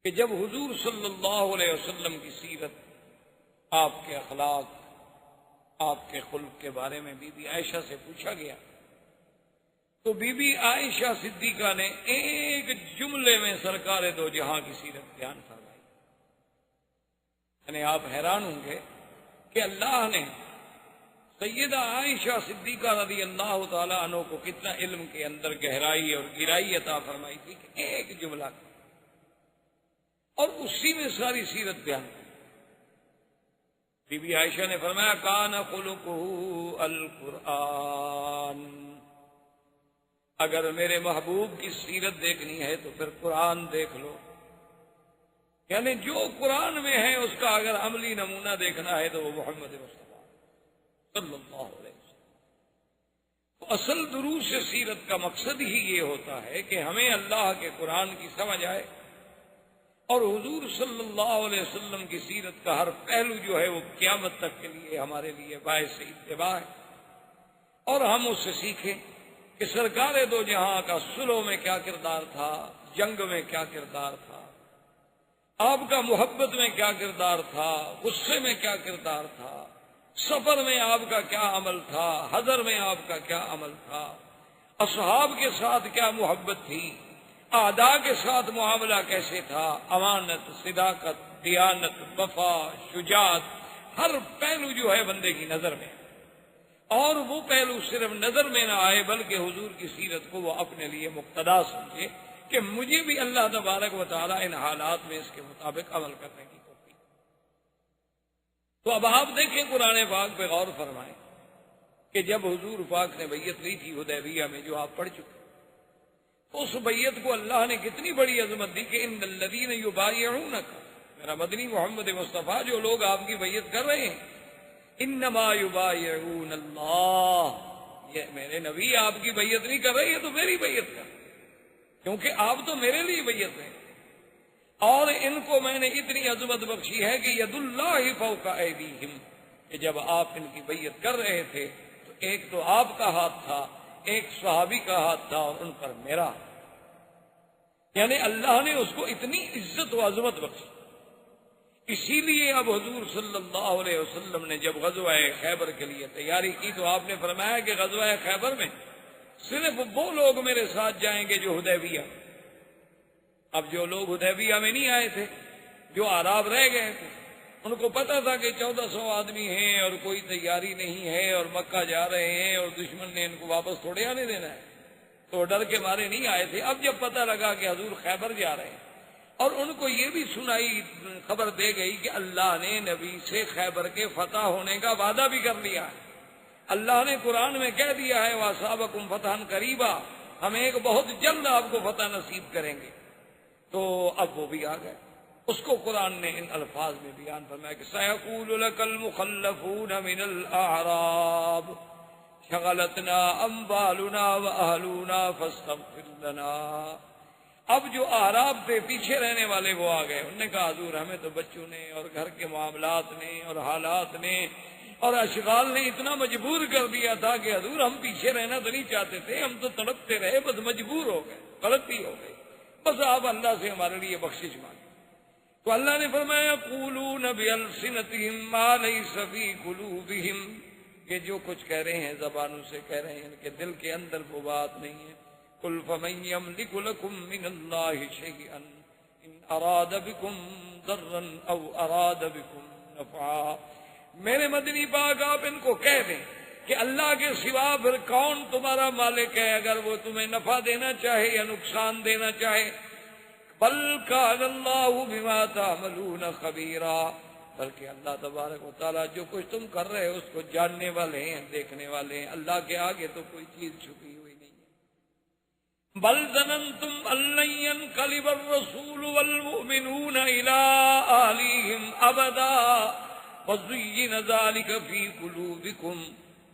کہ جب حضور صلی اللہ علیہ وسلم کی سیرت، آپ کے اخلاق، آپ کے خلق کے بارے میں بی بی عائشہ سے پوچھا گیا تو بی بی عائشہ صدیقہ نے ایک جملے میں سرکار دو جہاں کی سیرت بیان فرمائی۔ یعنی آپ حیران ہوں گے کہ اللہ نے سیدہ عائشہ صدیقہ رضی اللہ تعالی عنہ کو کتنا علم کے اندر گہرائی اور گہرائی عطا فرمائی تھی کہ ایک جملہ اور اسی میں ساری سیرت بیان کی۔ بی بی عائشہ نے فرمایا کان خلقہ القرآن، اگر میرے محبوب کی سیرت دیکھنی ہے تو پھر قرآن دیکھ لو، یعنی جو قرآن میں ہے اس کا اگر عملی نمونہ دیکھنا ہے تو وہ محمد مصطفیٰ صلی اللہ علیہ وسلم۔ تو اصل دروس سیرت کا مقصد ہی یہ ہوتا ہے کہ ہمیں اللہ کے قرآن کی سمجھ آئے اور حضور صلی اللہ علیہ وسلم کی سیرت کا ہر پہلو جو ہے وہ قیامت تک کے لیے ہمارے لیے باعث اتباع ہے، اور ہم اس سے سیکھیں کہ سرکار دو جہاں کا صلح میں کیا کردار تھا، جنگ میں کیا کردار تھا، آپ کا محبت میں کیا کردار تھا، غصے میں کیا کردار تھا، سفر میں آپ کا کیا عمل تھا، حضر میں آپ کا کیا عمل تھا، اصحاب کے ساتھ کیا محبت تھی، اعداء کے ساتھ معاملہ کیسے تھا، امانت، صداقت، دیانت، وفا، شجاعت، ہر پہلو جو ہے بندے کی نظر میں، اور وہ پہلو صرف نظر میں نہ آئے بلکہ حضور کی سیرت کو وہ اپنے لیے مقتدا سمجھے کہ مجھے بھی اللہ تبارک و تعالیٰ ان حالات میں اس کے مطابق عمل کرنے کی توفیق۔ تو اب آپ دیکھیں قرآن پاک پہ غور فرمائیں کہ جب حضور پاک نے بیعت لی تھی حدیبیہ میں جو آپ پڑھ چکے، تو اس بیعت کو اللہ نے کتنی بڑی عظمت دی کہ ان الذین یبایعونک، میرا مدنی محمد مصطفیٰ، جو لوگ آپ کی بیعت کر رہے ہیں، انما یبایعون اللہ، یہ میرے نبی آپ کی بیعت نہیں کر رہے، یہ تو میری بیعت کر، کیونکہ آپ تو میرے لیے بیعت ہیں، اور ان کو میں نے اتنی عظمت بخشی ہے کہ ید اللہ فوق ایدیہم، کہ جب آپ ان کی بیعت کر رہے تھے تو ایک تو آپ کا ہاتھ تھا، ایک صحابی کا ہاتھ تھا، اور ان پر میرا، یعنی اللہ نے اس کو اتنی عزت و عظمت بخشی۔ اسی لیے اب حضور صلی اللہ علیہ وسلم نے جب غزوہ خیبر کے لیے تیاری کی تو آپ نے فرمایا کہ غزوہ خیبر میں صرف وہ لوگ میرے ساتھ جائیں گے جو حدیبیہ، اب جو لوگ حدیبیہ میں نہیں آئے تھے، جو اعراب رہ گئے تھے، ان کو پتا تھا کہ 1400 آدمی ہیں اور کوئی تیاری نہیں ہے اور مکہ جا رہے ہیں اور دشمن نے ان کو واپس تھوڑے آنے دینا ہے، تو ڈر کے مارے نہیں آئے تھے۔ اب جب پتہ لگا کہ حضور خیبر جا رہے ہیں اور ان کو یہ بھی سنائی، خبر دے گئی کہ اللہ نے نبی سے خیبر کے فتح ہونے کا وعدہ بھی کر لیا ہے، اللہ نے قرآن میں کہہ دیا ہے وَأَصَابَكُمْ فَتْحًا قَرِيبًا، ہم ایک بہت جلد آپ کو فتح نصیب کریں گے، تو اب وہ بھی آ گئے. اس کو قرآن نے ان الفاظ میں بیان فرمایا کہ سَيَقُولُ لَكَ الْمُخَلَّفُونَ مِنَ الْأَعْرَابِ شَغَلَتْنَا أَمْوَالُنَا وَأَهْلُونَا فَاسْتَغْفِرْ لَنَا. اب جو اعراب تھے پیچھے رہنے والے وہ آ گئے. انہوں نے کہا حضور ہمیں تو بچوں نے اور گھر کے معاملات نے اور حالات نے اور اشغال نے اتنا مجبور کر دیا تھا کہ حضور ہم پیچھے رہنا تو نہیں چاہتے تھے, ہم تو تڑپتے رہے, بس مجبور ہو گئے, غلطی ہو گئی, بس آپ اللہ سے ہمارے لیے بخشش مانگیں. تو اللہ نے فرمایا یقولون بألسنتهم ما ليس في قلوبهم, یہ جو کچھ کہہ رہے ہیں زبانوں سے کہہ رہے ہیں, ان کے دل کے اندر وہ بات نہیں ہے. قل فمن يملك لكم من الله شيئا ان اراد بكم ضرا او اراد بكم نفعا. میرے مدنی پاک آپ ان کو کہہ دیں کہ اللہ کے سوا پھر کون تمہارا مالک ہے اگر وہ تمہیں نفع دینا چاہے یا نقصان دینا چاہے. بل کان اللہ بما تعملون خبیرا, بلکہ اللہ تبارک و تعالیٰ جو کچھ تم کر رہے ہو اس کو جاننے والے ہیں, دیکھنے والے ہیں. اللہ کے آگے تو کوئی چیز چھپی ہوئی نہیں ہے. بل ظننتم ان لن ينقلب الرسول والمؤمنون الى اهلهم ابدا وزين ذلك في قلوبكم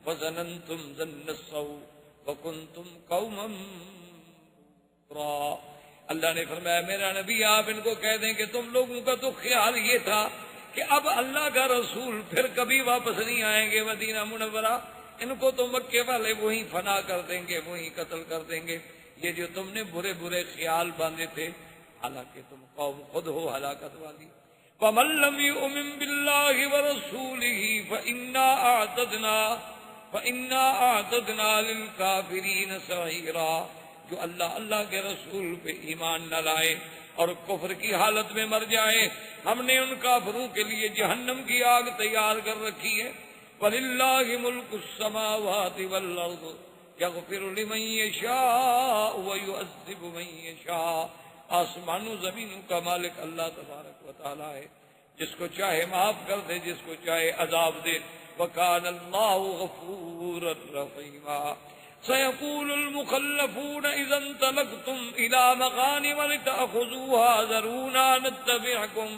وظننتم ظن السوء وكنتم قوما بورا. اللہ نے فرمایا میرا نبی آپ ان کو کہہ دیں کہ تم لوگوں کا تو خیال یہ تھا کہ اب اللہ کا رسول پھر کبھی واپس نہیں آئیں گے مدینہ منورہ, ان کو تو مکے والے وہیں فنا کر دیں گے, وہیں قتل کر دیں گے. یہ جو تم نے برے برے خیال باندھے تھے, حالانکہ تم قوم خود ہو ہلاکت والی. وَمَن لَّمْ يُؤْمِن بِاللَّهِ وَرَسُولِهِ فَإِنَّا أَعْتَدْنَا لِلْكَافِرِينَ سَعِيرًا. جو اللہ کے رسول پہ ایمان نہ لائے اور کفر کی حالت میں مر جائے, ہم نے ان کافروں کے لیے جہنم کی آگ تیار کر رکھی ہے. وَلِلَّهِ مُلْكُ السَّمَاوَاتِ وَالْأَرْضِ يَغْفِرُ لِمَن يَشَاءُ وَيُعَذِّبُ مَن يَشَاءُ. آسمانوں زمینوں کا مالک اللہ تبارک و تعالیٰ ہے, جس کو چاہے معاف کر دے, جس کو چاہے عذاب دے. وَكَانَ اللَّهُ غَفُورًا رَحِيمًا. سيقول المخلفون إذا انطلقتم إلى مغانم لتأخذوها ذرونا نتبعكم.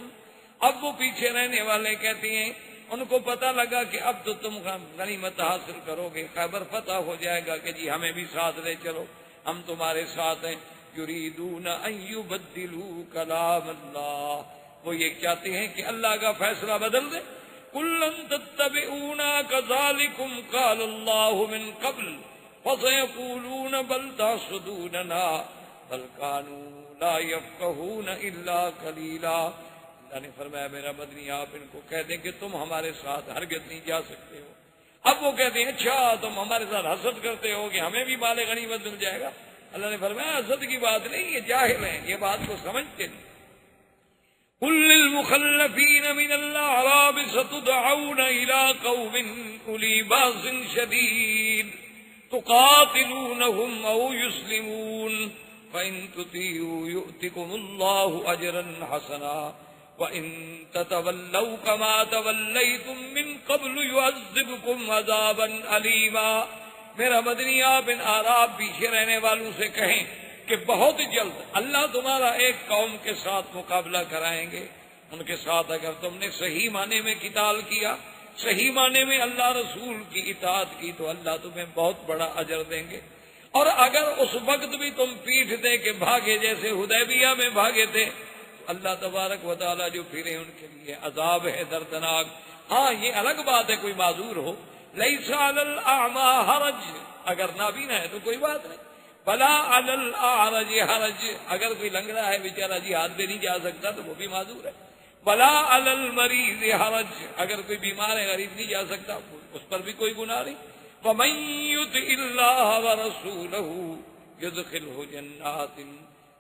اب وہ پیچھے رہنے والے کہتے ہیں ان کو پتہ لگا کہ اب تو تم غنیمت حاصل کرو گے, خیبر فتح ہو جائے گا کہ جی ہمیں بھی ساتھ لے چلو, ہم تمہارے ساتھ ہیں. یریدون ان یبدلوا کلام اللہ, وہ یہ چاہتے ہیں کہ اللہ کا فیصلہ بدل دے. قل لن تتبعونا كذلكم قال الله من قبل فَسَيَقُولُونَ بَلْ تَحْسُدُونَنَا بَلْ كَانُوا لَا يَفْقَهُونَ إِلَّا قَلِيلًا. اللہ نے فرمایا میرا مدنی آپ ان کو کہہ دیں کہ تم ہمارے ساتھ ہرگز نہیں جا سکتے ہو. اب وہ کہتے ہیں اچھا تم ہمارے ساتھ حسد کرتے ہو کہ ہمیں بھی مال غنیمت مل جائے گا. اللہ نے فرمایا حسد کی بات نہیں, یہ جاہل ہیں, یہ بات کو سمجھتے نہیں. قُل لِّلْمُخَلَّفِينَ مِنَ الْأَعْرَابِ سَتُدْعَوْنَ إِلَىٰ قَوْمٍ أُولِي بَأْسٍ شَدِيدٍ تقاتلونهم او يسلمون فان تطيعوا يؤتكم الله اجرا حسنا وان تتولوا كما توليتم من قبل يعذبكم عذابا اليما. میرا مدنی آپ ان اعراب پیچھے رہنے والوں سے کہیں کہ بہت جلد اللہ تمہارا ایک قوم کے ساتھ مقابلہ کرائیں گے. ان کے ساتھ اگر تم نے صحیح معنی میں قتال کیا, صحیح معنی میں اللہ رسول کی اطاعت کی, تو اللہ تمہیں بہت بڑا اجر دیں گے. اور اگر اس وقت بھی تم پیٹھ دے کے بھاگے جیسے حدیبیہ میں بھاگے تھے, تو اللہ تبارک و تعالیٰ جو پھرے ان کے لیے عذاب ہے دردناک. ہاں یہ الگ بات ہے کوئی معذور ہو, لیس علی الاعمی حرج, اگر نابینا ہے تو کوئی بات نہیں. بلا علی الاعرج حرج, اگر کوئی لنگڑا ہے بیچارہ جی ہاتھ بھی نہیں جا سکتا تو وہ بھی معذور ہے. بلا علی المریض حرج, اگر کوئی بیمار ہے غریب نہیں جا سکتا اس پر بھی کوئی گناہ نہیں. ومن یطع اللہ ورسولہ یدخلہ جنات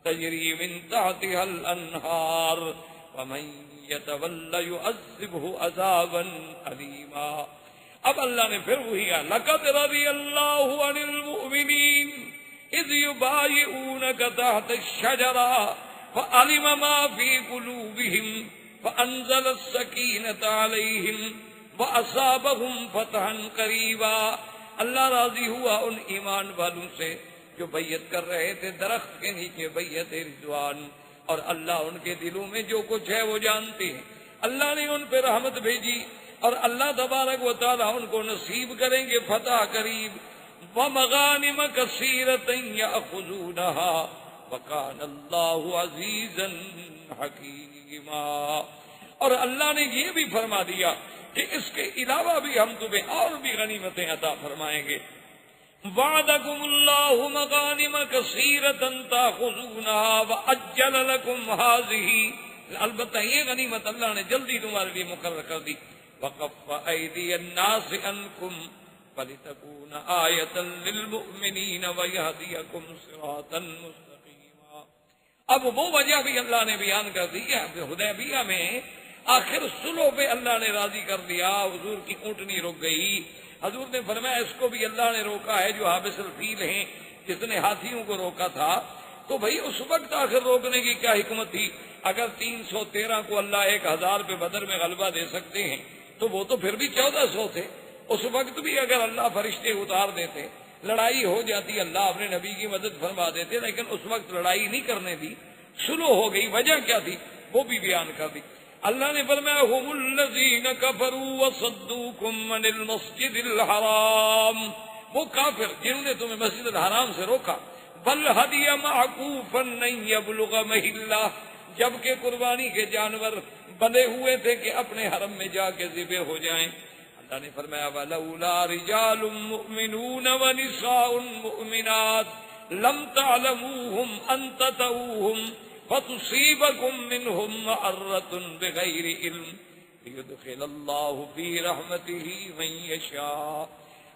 تجری من تحتها الانہار ومن یتول یعذبہ عذابا علیما. اب اللہ نے پھر وہی کہا لقد رضی اللہ عن المؤمنین اذ یبایعونک تحت الشجرہ فعلم ما فی قلوبہم فأنزل السکینة علیہم وأصابہم فتحا قریبا. اللہ راضی ہوا ان ایمان والوں سے جو بیعت کر رہے تھے درخت کے نیچے بیعت رضوان, اور اللہ ان کے دلوں میں جو کچھ ہے وہ جانتے ہیں. اللہ نے ان پہ رحمت بھیجی اور اللہ تبارک و تعالیٰ ان کو نصیب کریں گے فتح قریب. وَمَغَانِمَ كَثِيرَةً يَأْخُذُونَهَا وَكَانَ اللَّهُ عَزِيزًا حَكِيمًا. اور اللہ نے یہ بھی فرما دیا کہ اس کے علاوہ بھی ہم تمہیں اور بھی غنیمتیں عطا فرمائیں گے. وعدکم اللہ مغانم کثیرۃ تاخذونها وعجل لکم هذه. البتہ یہ غنیمت اللہ نے جلدی تمہارے لیے مقرر کر دی. وکف ایدی الناس عنکم ولتکون آیۃ للمؤمنین ویہدیکم صراطا مستقیما. اب وہ وجہ بھی اللہ نے بیان کر دی کہ حدیبیہ میں آخر صلح پہ اللہ نے راضی کر دیا. حضور کی اونٹنی رک گئی. حضور نے فرمایا اس کو بھی اللہ نے روکا ہے جو حابس الفیل ہیں جس نے ہاتھیوں کو روکا تھا. تو بھئی اس وقت آخر روکنے کی کیا حکمت تھی؟ اگر 313 کو اللہ 1000 پہ بدر میں غلبہ دے سکتے ہیں تو وہ تو پھر بھی 1400 تھے. اس وقت بھی اگر اللہ فرشتے اتار دیتے, لڑائی ہو جاتی, اللہ اپنے نبی کی مدد فرما دیتے, لیکن اس وقت لڑائی نہیں کرنے دی, صلح ہو گئی. وجہ کیا تھی وہ بھی بیان کر دی. اللہ نے فرمایا هم الذین کفروا وصدوکم عن المسجد الحرام. وہ کافر جنہوں نے تمہیں مسجد الحرام سے روکا. والہدی معکوفا ان یبلغ محلہ, جبکہ قربانی کے جانور بندے ہوئے تھے کہ اپنے حرم میں جا کے ذبح ہو جائیں. اللہ نے فرمایا ولولا رجال مؤمنون ونساء مؤمنات لم تعلموهم ان تطؤوهم فتصيبكم منهم معرة بغير علم ليدخل الله في رحمته من يشاء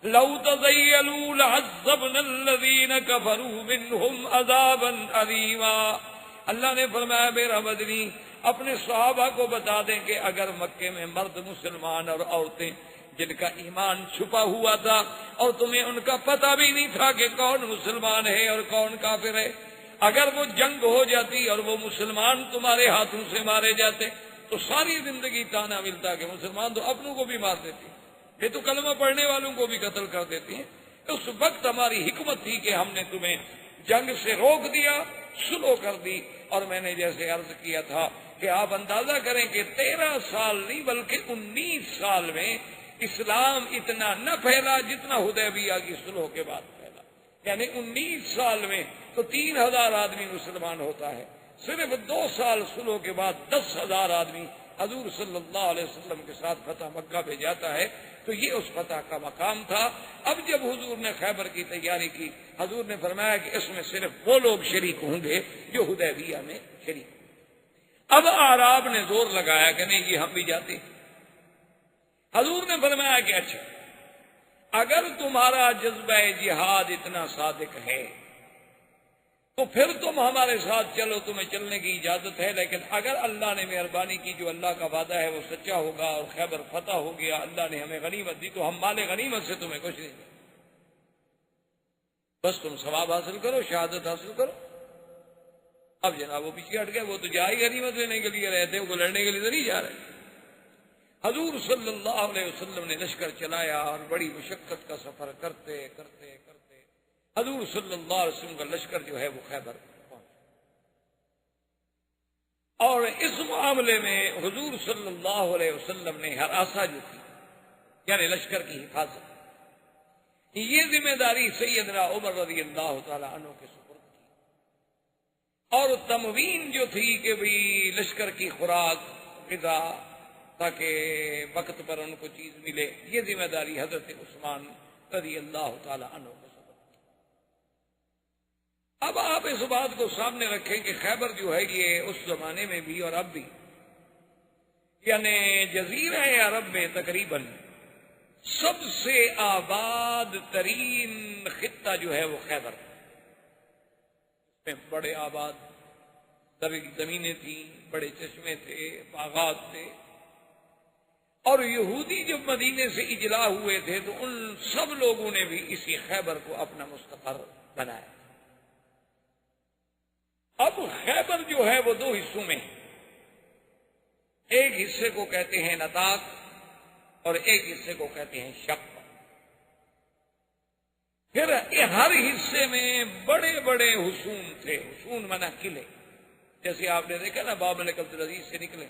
لو تزيلوا لعذبنا الذين كفروا منهم عذابا أليما. اللہ نے فرمایا میرا مدنی اپنے صحابہ کو بتا دیں کہ اگر مکے میں مرد مسلمان اور عورتیں جن کا ایمان چھپا ہوا تھا اور تمہیں ان کا پتہ بھی نہیں تھا کہ کون مسلمان ہے اور کون کافر ہے, اگر وہ جنگ ہو جاتی اور وہ مسلمان تمہارے ہاتھوں سے مارے جاتے تو ساری زندگی تانا ملتا کہ مسلمان تو اپنوں کو بھی مار دیتے, یہ تو کلمہ پڑھنے والوں کو بھی قتل کر دیتے ہیں. اس وقت ہماری حکمت تھی کہ ہم نے تمہیں جنگ سے روک دیا, سلو کر دی. اور میں نے جیسے عرض کیا تھا کہ آپ اندازہ کریں کہ 13 سال نہیں بلکہ 19 سال میں اسلام اتنا نہ پھیلا جتنا حدیبیہ کی صلح کے بعد پھیلا. یعنی 19 سال میں تو 3000 آدمی مسلمان ہوتا ہے, صرف 2 سال صلح کے بعد 10,000 آدمی حضور صلی اللہ علیہ وسلم کے ساتھ فتح مکہ پہ جاتا ہے. تو یہ اس فتح کا مقام تھا. اب جب حضور نے خیبر کی تیاری کی, حضور نے فرمایا کہ اس میں صرف وہ لوگ شریک ہوں گے جو حدیبیہ میں شریک ہوں. اب اعراب نے زور لگایا کہ نہیں جی ہم بھی جاتے. حضور نے فرمایا کہ اچھا اگر تمہارا جذبہ جہاد اتنا صادق ہے تو پھر تم ہمارے ساتھ چلو, تمہیں چلنے کی اجازت ہے. لیکن اگر اللہ نے مہربانی کی, جو اللہ کا وعدہ ہے وہ سچا ہوگا اور خیبر فتح ہو گیا, اللہ نے ہمیں غنیمت دی, تو ہم مال غنیمت سے تمہیں کچھ نہیں دیں, بس تم ثواب حاصل کرو, شہادت حاصل کرو. اب جناب وہ پیچھے ہٹ گئے, وہ تو جا ہی غنیمت لینے کے لیے رہتے, وہ لڑنے کے لیے تو نہیں جا رہے. حضور صلی اللہ علیہ وسلم نے لشکر چلایا اور بڑی مشقت کا سفر کرتے کرتے کرتے حضور صلی اللہ علیہ وسلم کا لشکر جو ہے وہ خیبر پہنچا. اور اس معاملے میں حضور صلی اللہ علیہ وسلم نے ہراساں جو تھی یعنی لشکر کی حفاظت, یہ ذمہ داری سیدنا عمر رضی اللہ تعالی عنہ کے سپرد کی. اور تموین جو تھی کہ بھی لشکر کی خوراک غذا تاکہ وقت پر ان کو چیز ملے, یہ ذمہ داری حضرت عثمان رضی اللہ تعالی عنہ کو سپرد کی. اب آپ اس بات کو سامنے رکھیں کہ خیبر جو ہے یہ اس زمانے میں بھی اور اب بھی یعنی جزیرہ عرب میں تقریباً سب سے آباد ترین خطہ جو ہے وہ خیبر, اس میں بڑے آباد زمینیں تھیں, بڑے چشمے تھے, باغات تھے. اور یہودی جب مدینے سے اجلا ہوئے تھے تو ان سب لوگوں نے بھی اسی خیبر کو اپنا مستقر بنایا. اب خیبر جو ہے وہ 2 حصوں میں, ایک حصے کو کہتے ہیں نطاق اور ایک حصے کو کہتے ہیں شق. پھر ہر حصے میں بڑے بڑے حصون تھے, حصون منا قلعے, جیسے آپ نے دیکھا نا باب ملک عبدالعزیز سے نکلے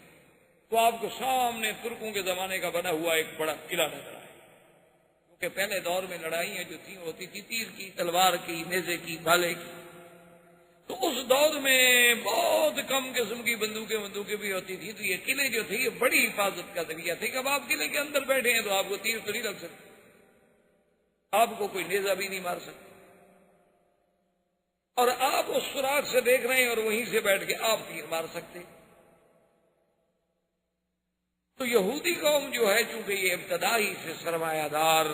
تو آپ کو سامنے ترکوں کے زمانے کا بنا ہوا ایک بڑا قلعہ نظر آئے، کیونکہ پہلے دور میں لڑائیاں جو تھیں ہوتی تھی تیر کی، تلوار کی، نیزے کی، بھالے کی، تو اس دور میں بہت کم قسم کی بندوقیں بھی ہوتی تھی، تو یہ قلعے جو تھے یہ بڑی حفاظت کا ذریعہ تھے کہ اب آپ قلعے کے اندر بیٹھے ہیں تو آپ کو تیر تو نہیں لگ سکتے، آپ کو کوئی نیزہ بھی نہیں مار سکتا، اور آپ اس سوراخ سے دیکھ رہے ہیں اور وہیں سے بیٹھ کے آپ تیر مار سکتے۔ تو یہودی قوم جو ہے چونکہ یہ ابتدائی سے سرمایہ دار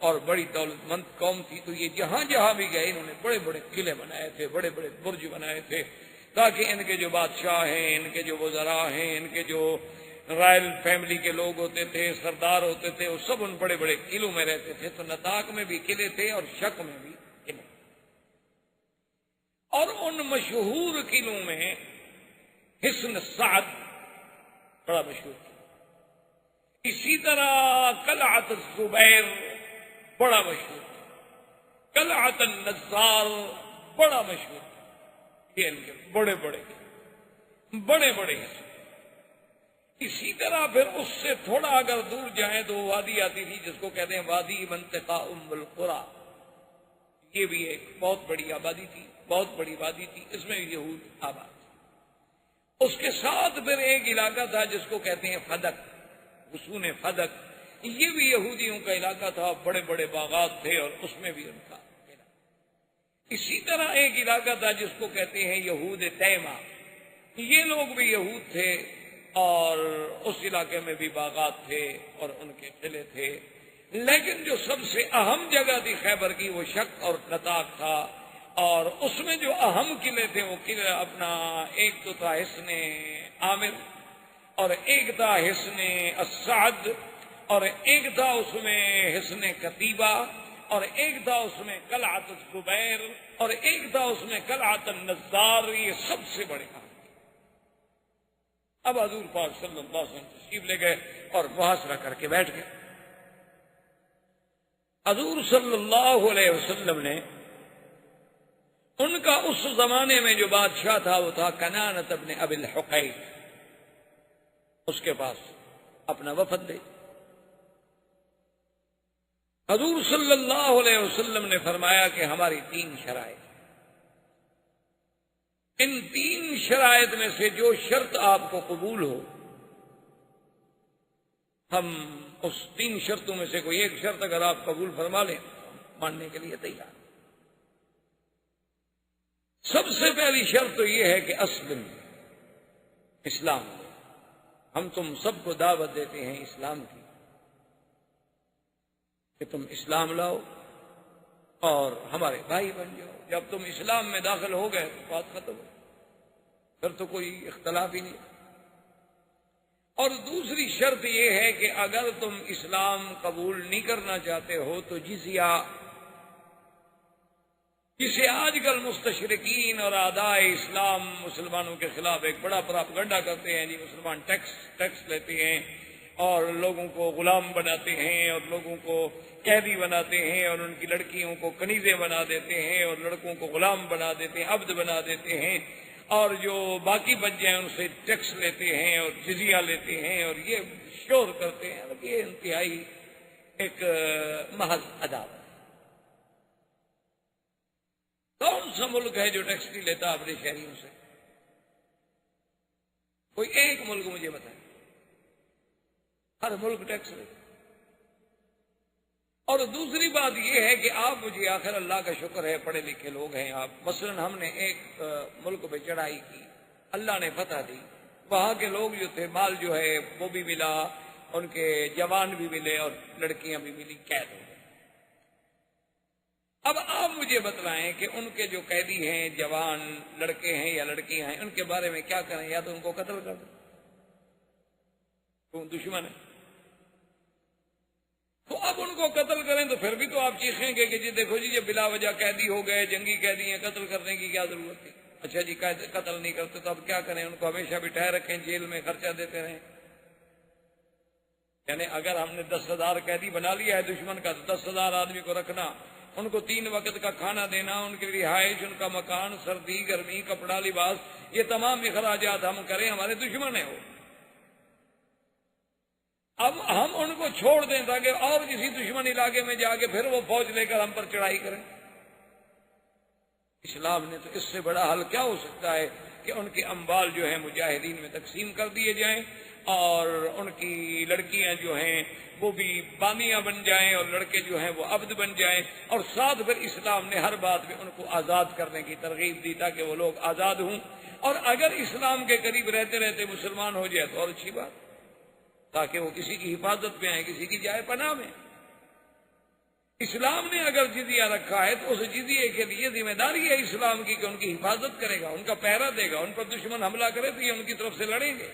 اور بڑی دولت مند قوم تھی، تو یہ جہاں جہاں بھی گئے انہوں نے بڑے بڑے قلعے بنائے تھے، بڑے بڑے برج بنائے تھے، تاکہ ان کے جو بادشاہ ہیں، ان کے جو وزراء ہیں، ان کے جو رائل فیملی کے لوگ ہوتے تھے، سردار ہوتے تھے، وہ سب ان بڑے بڑے قلعوں میں رہتے تھے۔ تو نطاق میں بھی قلعے تھے اور شک میں بھی قلعے، اور ان مشہور قلعوں میں حصن سعد بڑا مشہور تھا، اسی طرح قلعت الزبیر بڑا مشہور تھا، قلعت النزار بڑا مشہور تھا، یہ ان کے بڑے بڑے حصے۔ اسی طرح پھر اس سے تھوڑا اگر دور جائیں تو وادی آتی تھی جس کو کہتے ہیں وادی منطقہ ام القری، یہ بھی ایک بہت بڑی آبادی تھی، بہت بڑی وادی تھی، اس میں یہود آباد تھے۔ اس کے ساتھ پھر ایک علاقہ تھا جس کو کہتے ہیں فدق، حصون فدق، یہ بھی یہودیوں کا علاقہ تھا، بڑے بڑے باغات تھے اور اس میں بھی ان کا علاقہ۔ اسی طرح ایک علاقہ تھا جس کو کہتے ہیں یہود تیمہ، یہ لوگ بھی یہود تھے اور اس علاقے میں بھی باغات تھے اور ان کے قلعے تھے، لیکن جو سب سے اہم جگہ تھی خیبر کی وہ شک اور نطاق تھا، اور اس میں جو اہم قلعے تھے وہ قلعہ اپنا ایک تو تھا حصن عامر، اور ایک تھا حصن السعد، اور ایک تھا اس میں حصن قتیبہ، اور ایک تھا اس میں قلعت الزبیر، اور ایک تھا اس میں قلعت النزار، یہ سب سے بڑے کام۔ اب حضور پاک صلی اللہ علیہ وسلم تشریف لے گئے اور محاصرہ کر کے بیٹھ گئے۔ حضور صلی اللہ علیہ وسلم نے ان کا اس زمانے میں جو بادشاہ تھا وہ تھا کنانۃ ابن ابی الحقیق، اس کے پاس اپنا وفد دے۔ حضور صلی اللہ علیہ وسلم نے فرمایا کہ ہماری 3 شرائط، ان 3 شرائط میں سے جو شرط آپ کو قبول ہو، ہم اس 3 شرطوں میں سے کوئی ایک شرط اگر آپ قبول فرما لیں ماننے کے لیے تیار۔ سب سے پہلی شرط تو یہ ہے کہ اسلم، اسلام، ہم تم سب کو دعوت دیتے ہیں اسلام کی کہ تم اسلام لاؤ اور ہمارے بھائی بن جاؤ۔ جب تم اسلام میں داخل ہو گئے تو بات ختم ہو، پھر تو کوئی اختلاف ہی نہیں۔ اور دوسری شرط یہ ہے کہ اگر تم اسلام قبول نہیں کرنا چاہتے ہو تو جزیہ، جسے آج کل مستشرقین اور اعداء اسلام مسلمانوں کے خلاف ایک بڑا پراپگنڈا کرتے ہیں، جی مسلمان ٹیکس لیتے ہیں اور لوگوں کو غلام بناتے ہیں اور لوگوں کو قیدی بناتے ہیں اور ان کی لڑکیوں کو کنیزیں بنا دیتے ہیں اور لڑکوں کو غلام بنا دیتے ہیں، عبد بنا دیتے ہیں، اور جو باقی بچ جائیں ان سے ٹیکس لیتے ہیں اور جزیہ لیتے ہیں اور یہ شور کرتے ہیں، یہ انتہائی ایک محض عداوت۔ کون سا ملک ہے جو ٹیکس نہیں لیتا اپنے شہریوں سے؟ کوئی ایک ملک مجھے بتائیں، ہر ملک ٹیکس لیتا۔ اور دوسری بات یہ ہے کہ آپ مجھے، آخر اللہ کا شکر ہے پڑھے لکھے لوگ ہیں آپ، مثلا ہم نے ایک ملک پہ چڑھائی کی، اللہ نے فتح دی، وہاں کے لوگ جو تھے مال جو ہے وہ بھی ملا، ان کے جوان بھی ملے اور لڑکیاں بھی ملی، قید ہو گئے۔ اب آپ مجھے بتلائیں کہ ان کے جو قیدی ہیں، جوان لڑکے ہیں یا لڑکیاں ہیں، ان کے بارے میں کیا کریں؟ یا تو ان کو قتل کر دیں، تو دشمن ہے، تو اب ان کو قتل کریں تو پھر بھی تو آپ چیخیں گے کہ جی دیکھو جی یہ بلا وجہ قیدی ہو گئے، جنگی قیدی ہیں، قتل کرنے کی کیا ضرورت تھی؟ اچھا جی قتل نہیں کرتے تو اب کیا کریں؟ ان کو ہمیشہ بٹھائے رکھیں، جیل میں خرچہ دیتے رہیں؟ یعنی اگر ہم نے 10,000 قیدی بنا لیا ہے دشمن کا تو 10,000 آدمی کو رکھنا، ان کو 3 وقت کا کھانا دینا، ان کی رہائش، ان کا مکان، سردی گرمی، کپڑا لباس، یہ تمام اخراجات ہم کریں، ہمارے دشمن ہیں وہ۔ اب ہم ان کو چھوڑ دیں تاکہ اور کسی دشمن علاقے میں جا کے پھر وہ فوج لے کر ہم پر چڑھائی کریں۔ اسلام نے تو اس سے بڑا حل کیا ہو سکتا ہے کہ ان کے اموال جو ہیں مجاہدین میں تقسیم کر دیے جائیں، اور ان کی لڑکیاں جو ہیں وہ بھی بانیاں بن جائیں، اور لڑکے جو ہیں وہ عبد بن جائیں، اور ساتھ پھر اسلام نے ہر بات میں ان کو آزاد کرنے کی ترغیب دی تاکہ وہ لوگ آزاد ہوں، اور اگر اسلام کے قریب رہتے رہتے مسلمان ہو جائے تو اور اچھی بات، تاکہ وہ کسی کی حفاظت میں آئے، کسی کی جائے پناہ میں۔ اسلام نے اگر جزیہ رکھا ہے تو اس جزیے کے لیے ذمہ داری ہے اسلام کی کہ ان کی حفاظت کرے گا، ان کا پہرا دے گا، ان پر دشمن حملہ کرے تو یہ ان کی طرف سے لڑیں گے۔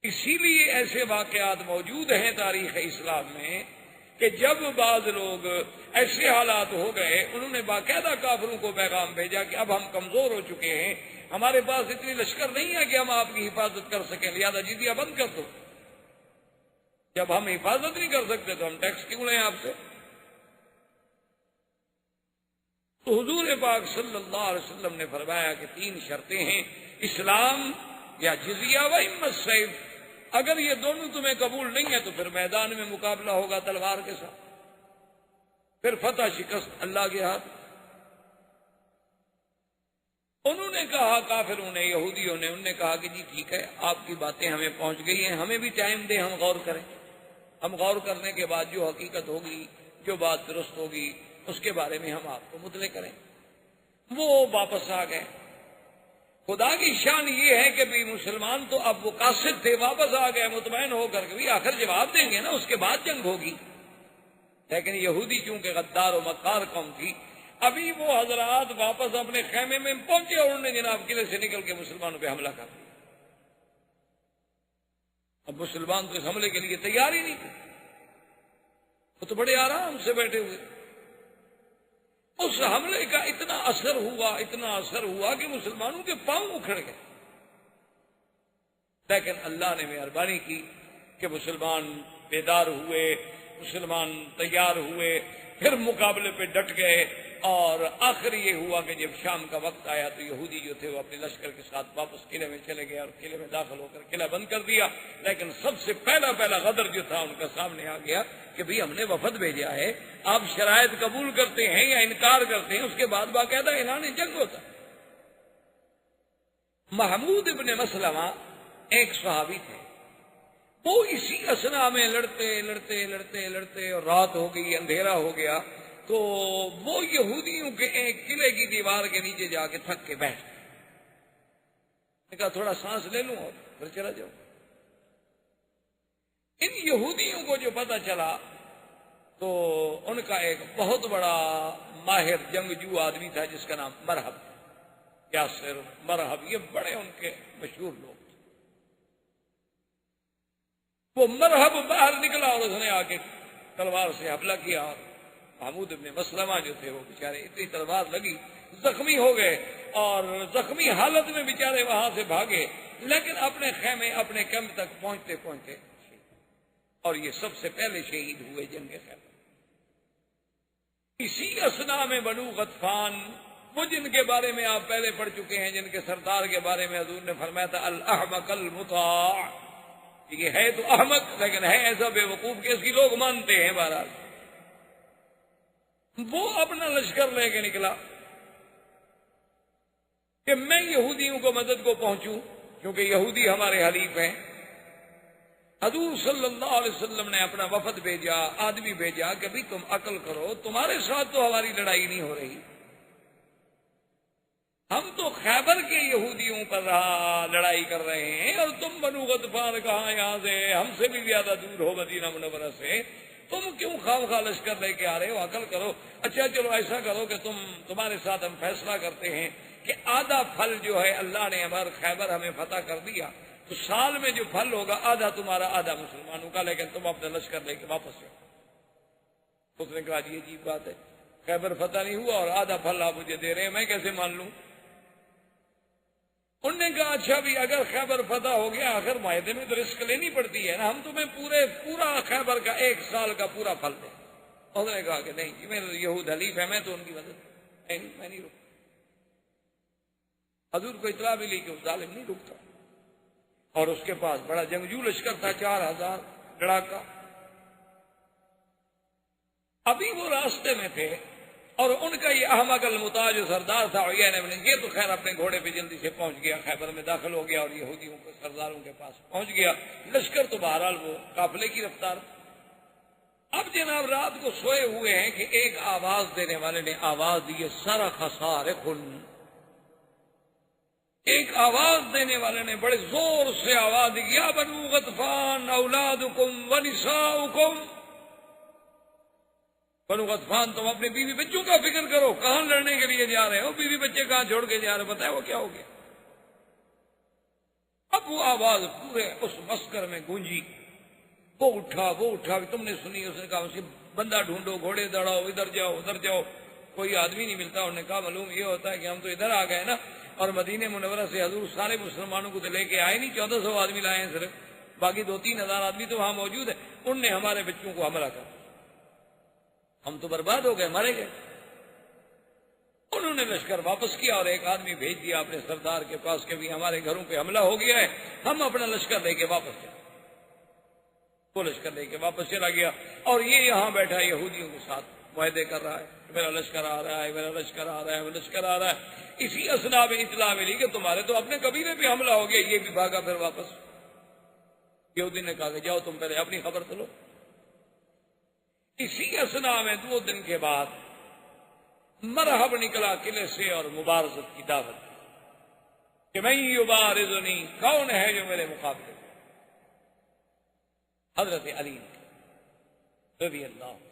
اسی لیے ایسے واقعات موجود ہیں تاریخ اسلام میں کہ جب بعض لوگ ایسے حالات ہو گئے، انہوں نے باقاعدہ کافروں کو پیغام بھیجا کہ اب ہم کمزور ہو چکے ہیں، ہمارے پاس اتنی لشکر نہیں ہے کہ ہم آپ کی حفاظت کر سکیں، لہذا جزیہ بند کر دو۔ جب ہم حفاظت نہیں کر سکتے تو ہم ٹیکس کیوں لیں آپ سے؟ تو حضور پاک صلی اللہ علیہ وسلم نے فرمایا کہ 3 شرطیں ہیں، اسلام یا جزیہ و اما السیف۔ اگر یہ دونوں تمہیں قبول نہیں ہے تو پھر میدان میں مقابلہ ہوگا تلوار کے ساتھ، پھر فتح شکست اللہ کے ہاتھ۔ انہوں نے کہا، کافروں نے، یہودیوں نے، انہوں نے کہا کہ جی ٹھیک ہے، آپ کی باتیں ہمیں پہنچ گئی ہیں، ہمیں بھی ٹائم دیں، ہم غور کریں۔ ہم غور کرنے کے بعد جو حقیقت ہوگی، جو بات درست ہوگی، اس کے بارے میں ہم آپ کو مطلع کریں۔ وہ واپس آ گئے۔ خدا کی شان یہ ہے کہ بھی مسلمان تو اب وہ قاصد تھے، واپس آ گئے مطمئن ہو کر کے بھی آخر جواب دیں گے نا، اس کے بعد جنگ ہوگی۔ لیکن یہودی چونکہ غدار و مکار قوم تھی، ابھی وہ حضرات واپس اپنے خیمے میں پہنچے اور انہوں نے جناب قلعے سے نکل کے مسلمانوں پہ حملہ کر دیا۔ اب مسلمان تو اس حملے کے لیے تیار ہی نہیں تھے، وہ تو بڑے آرام سے بیٹھے ہوئے۔ اس حملے کا اتنا اثر ہوا کہ مسلمانوں کے پاؤں اکھڑ گئے، لیکن اللہ نے مہربانی کی کہ مسلمان بیدار ہوئے، مسلمان تیار ہوئے، پھر مقابلے پہ ڈٹ گئے، اور آخر یہ ہوا کہ جب شام کا وقت آیا تو یہودی جو تھے وہ اپنے لشکر کے ساتھ واپس قلعے میں چلے گئے اور قلعے میں داخل ہو کر قلعہ بند کر دیا۔ لیکن سب سے پہلا غدر جو تھا ان کا سامنے آ گیا کہ بھئی ہم نے وفد بھیجا ہے، آپ شرائط قبول کرتے ہیں یا انکار کرتے ہیں، اس کے بعد باقاعدہ اعلان جنگ ہوتا۔ محمود ابن مسلمہ ایک صحابی تھے، وہ اسی اثنا میں لڑتے اور رات ہو گئی، اندھیرا ہو گیا، تو وہ یہودیوں کے ایک قلعے کی دیوار کے نیچے جا کے تھک کے بیٹھ گئے۔ میں کہا تھوڑا سانس لے لوں اور پھر چلا جاؤں۔ ان یہودیوں کو جو پتہ چلا تو ان کا ایک بہت بڑا ماہر جنگجو آدمی تھا جس کا نام مرحب، یاسر مرحب، یہ بڑے ان کے مشہور لوگ تھے۔ وہ مرحب باہر نکلا اور اس نے آ کے تلوار سے حملہ کیا، اور محمود ابن مسلمہ جو تھے وہ بیچارے اتنی تلوار لگی زخمی ہو گئے، اور زخمی حالت میں بیچارے وہاں سے بھاگے، لیکن اپنے خیمے اپنے کیمپ تک پہنچتے اور یہ سب سے پہلے شہید ہوئے جنگ خیبر۔ اسی اثنا میں بنو غطفان، وہ جن کے بارے میں آپ پہلے پڑھ چکے ہیں، جن کے سردار کے بارے میں حضور نے فرمایا تھا الاحمق المطاع، یہ ہے تو احمق لیکن ہے ایسا بے وقوف کہ اس کی لوگ مانتے ہیں۔ بہرحال وہ اپنا لشکر لے کے نکلا کہ میں یہودیوں کو مدد کو پہنچوں، کیونکہ یہودی ہمارے حلیف ہیں۔ حضور صلی اللہ علیہ وسلم نے اپنا وفد بھیجا، آدمی بھیجا کہ بھی تم عقل کرو، تمہارے ساتھ تو ہماری لڑائی نہیں ہو رہی، ہم تو خیبر کے یہودیوں پر لڑائی کر رہے ہیں، اور تم بنو غطفان کہاں یہاں سے ہم سے بھی زیادہ دور ہو مدینہ منورہ سے، تم کیوں خواہ لشکر لے کے آ رہے ہو؟ عقل کرو۔ اچھا چلو ایسا کرو کہ تمہارے ساتھ ہم فیصلہ کرتے ہیں کہ آدھا پھل جو ہے اللہ نے ہمارا خیبر ہمیں فتح کر دیا، تو سال میں جو پھل ہوگا آدھا تمہارا آدھا مسلمانوں کا، لیکن تم اپنا لشکر لے کے واپس جاؤ۔ اس نے کہا جی عجیب بات ہے، خیبر فتح نہیں ہوا اور آدھا پھل آپ مجھے دے رہے ہیں، میں کیسے مان لوں؟ انہوں نے کہا اچھا بھی اگر خیبر فتح ہو گیا، آخر معاہدے میں تو رسک لینی پڑتی ہے نا، ہم تمہیں پورا خیبر کا 1 سال کا پورا پھل دیں۔ انہوں نے کہا کہ نہیں جی میرے یہود حلیف ہے، میں تو ان کی مدد میں نہیں رکتا۔ حضور کو اطلاع ملی کہ وہ ظالم نہیں رکتا، اور اس کے پاس بڑا جنگجو لشکر تھا، 4000 لڑاکا۔ ابھی وہ راستے میں تھے اور ان کا یہ احمق المتا جو سردار تھا عیین ابن، یہ تو خیر اپنے گھوڑے پہ جلدی سے پہنچ گیا، خیبر میں داخل ہو گیا اور یہودیوں کے سرداروں کے پاس پہنچ گیا۔ لشکر تو بہرحال وہ قافلے کی رفتار تھی۔ اب جناب رات کو سوئے ہوئے ہیں کہ ایک آواز دینے والے نے آواز دی، صرخ صارخ، ایک آواز دینے والے نے بڑے زور سے آواز دی، یا بنو غطفان اولادکم ونساؤکم، بنو غطفان تم اپنے بیوی بچوں کا فکر کرو، کہاں لڑنے کے لیے جا رہے ہو، بیوی بچے کہاں چھوڑ کے جا رہے ہو، بتائے وہ کیا ہو گیا۔ اب وہ آواز پورے اس مسکر میں گونجی، وہ اٹھا، تم نے سنی، اس نے کہا اسے بندہ ڈھونڈو، گھوڑے دوڑاؤ، ادھر جاؤ ادھر جاؤ، کوئی آدمی نہیں ملتا۔ انہوں نے کہا معلوم یہ ہوتا ہے کہ ہم تو ادھر آ گئے نا، اور مدینہ منورہ سے حضور سارے مسلمانوں کو تو لے کے آئے نہیں، 1400 آدمی لائے ہیں صرف، باقی 2-3 ہزار آدمی تو وہاں موجود ہے، ان نے ہمارے بچوں کو حملہ کر، ہم تو برباد ہو گئے، مارے گئے۔ انہوں نے لشکر واپس کیا اور ایک آدمی بھیج دیا اپنے سردار کے پاس کہ بھی ہمارے گھروں پہ حملہ ہو گیا ہے، ہم اپنا لشکر لے کے واپس چلے۔ وہ لشکر لے کے واپس چلا گیا اور یہ یہاں بیٹھا یہودیوں کے ساتھ معاہدے کر رہا ہے، میرا لشکر آ رہا ہے، میرا لشکر آ رہا ہے، میرا لشکر آ رہا ہے۔ اسی اثنا میں اطلاع ملی کہ تمہارے تو اپنے قبیلے پہ حملہ ہو گیا، یہ بھی بھاگا پھر واپس۔ یہودی نے کہا کہ جاؤ تم پہلے اپنی خبر تو لو۔ اسی اثنا میں 2 دن کے بعد مرحب نکلا قلعے سے اور مبارزت کی دعوت کہ میں یبارزنی، کون ہے جو میرے مقابلے؟ حضرت علی رضی اللہ عنہ۔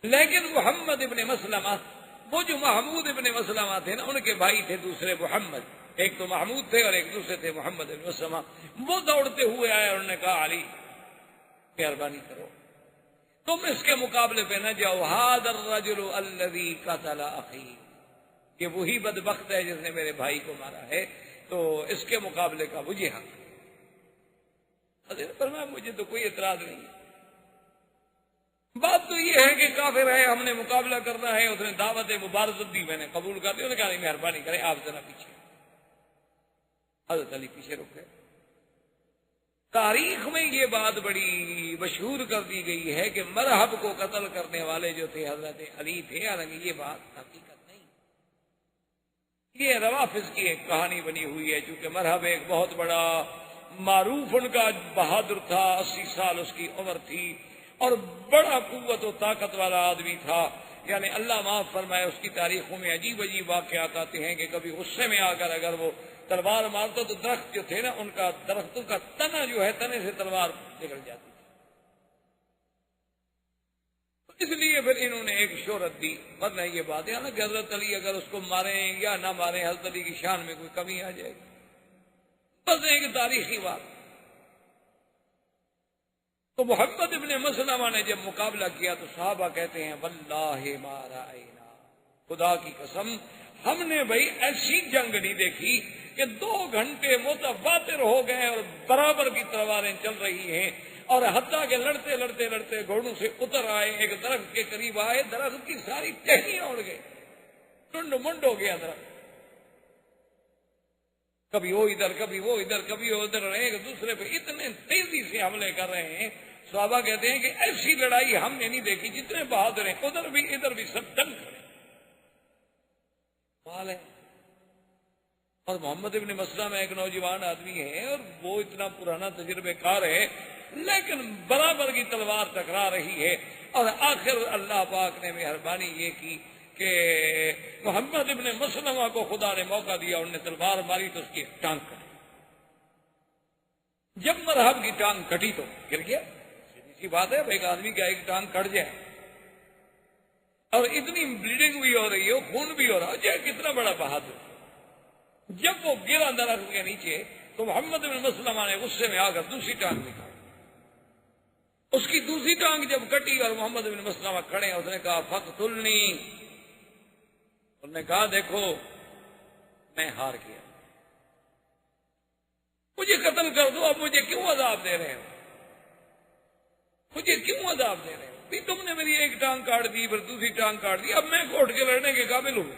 لیکن محمد ابن مسلمہ، وہ جو محمود ابن مسلمہ تھے نا، ان کے بھائی تھے دوسرے محمد، ایک تو محمود تھے اور ایک دوسرے تھے محمد ابن مسلمہ، وہ دوڑتے ہوئے آئے اور انہوں نے کہا علی مہربانی کرو، تم اس کے مقابلے پہ نہ جاؤ، ھذا الرجل الذی قتل اخی، یہ وہی بدبخت ہے جس نے میرے بھائی کو مارا ہے، تو اس کے مقابلے کا مجھے حق ہے۔ حضرت فرمایا مجھے تو کوئی اعتراض نہیں ہے، بات تو یہ ہے کہ کافر ہے، ہم نے مقابلہ کرنا ہے، اس نے دعوت مبارزت دی، میں نے قبول کر دی۔ انہوں نے کہا نہیں مہربانی کریں آپ ذرا پیچھے۔ حضرت علی پیچھے رک گئے۔ تاریخ میں یہ بات بڑی مشہور کر دی گئی ہے کہ مرحب کو قتل کرنے والے جو تھے حضرت علی تھے، حالانکہ یہ بات حقیقت نہیں، یہ روافظ کی ایک کہانی بنی ہوئی ہے، چونکہ مرحب ایک بہت بڑا معروف ان کا بہادر تھا، 80 سال اس کی عمر تھی اور بڑا قوت و طاقت والا آدمی تھا، یعنی اللہ معاف فرمائے اس کی تاریخوں میں عجیب عجیب واقعات آتے ہیں کہ کبھی غصے میں آ کر اگر وہ تلوار مارتا تو درخت جو تھے نا، ان کا درختوں کا تنا جو ہے، تنے سے تلوار نکل جاتی تھی، اس لیے پھر انہوں نے ایک شہرت دی، ورنہ یہ بات ہے نا کہ حضرت علی اگر اس کو ماریں یا نہ ماریں، حضرت علی کی شان میں کوئی کمی آ جائے گی، بس ایک تاریخی بات۔ تو محمد ابن مسلمہ نے جب مقابلہ کیا تو صحابہ کہتے ہیں واللہ ما رأینا، خدا کی قسم ہم نے بھائی ایسی جنگ نہیں دیکھی کہ 2 گھنٹے متواتر ہو گئے اور برابر کی تلواریں چل رہی ہیں، اور حتیٰ کہ لڑتے لڑتے لڑتے گھوڑوں سے اتر آئے، ایک درخت کے قریب آئے، درخت کی ساری ٹہنیاں اڑ گئی، ٹنڈ منڈ ہو گیا درخت، کبھی وہ ادھر کبھی وہ ادھر کبھی وہ ادھر، ایک دوسرے پہ اتنے تیزی سے حملے کر رہے ہیں۔ صحابہ کہتے ہیں کہ ایسی لڑائی ہم نے نہیں دیکھی، جتنے بہادر ہیں ادھر بھی ادھر بھی سب ڈنگ کھڑے ہے۔ اور محمد ابن مسلمہ ایک نوجوان آدمی ہے اور وہ اتنا پرانا تجربے کار ہے، لیکن برابر کی تلوار ٹکرا رہی ہے، اور آخر اللہ پاک نے مہربانی یہ کی کہ محمد ابن مسلمہ کو خدا نے موقع دیا، انہوں نے تلوار ماری تو اس کی ایک ٹانگ کٹی۔ جب مرحب کی ٹانگ کٹی تو گر گیا، سیدھی سی بات ہے، ایک آدمی کا ایک ٹانگ کٹ جائے اور اتنی بلیڈنگ بھی ہو رہی ہے، خون بھی ہو رہا ہے، کتنا بڑا بہادر۔ جب وہ گرا درخت کے نیچے تو محمد بن مسلمہ نے غصے میں آ کر دوسری ٹانگ نکالی، اس کی دوسری ٹانگ جب کٹی اور محمد بن مسلمہ کھڑے، اس نے کہا فقتلنی، انہوں نے کہا دیکھو میں ہار گیا، مجھے قتل کر دو، اب مجھے کیوں عذاب دے رہے ہو؟ مجھے کیوں عذاب دے رہے ہو؟ بھی تم نے میری ایک ٹانگ کاٹ دی، پھر دوسری ٹانگ کاٹ دی، اب میں اٹھ کے لڑنے کے قابل ہوں؟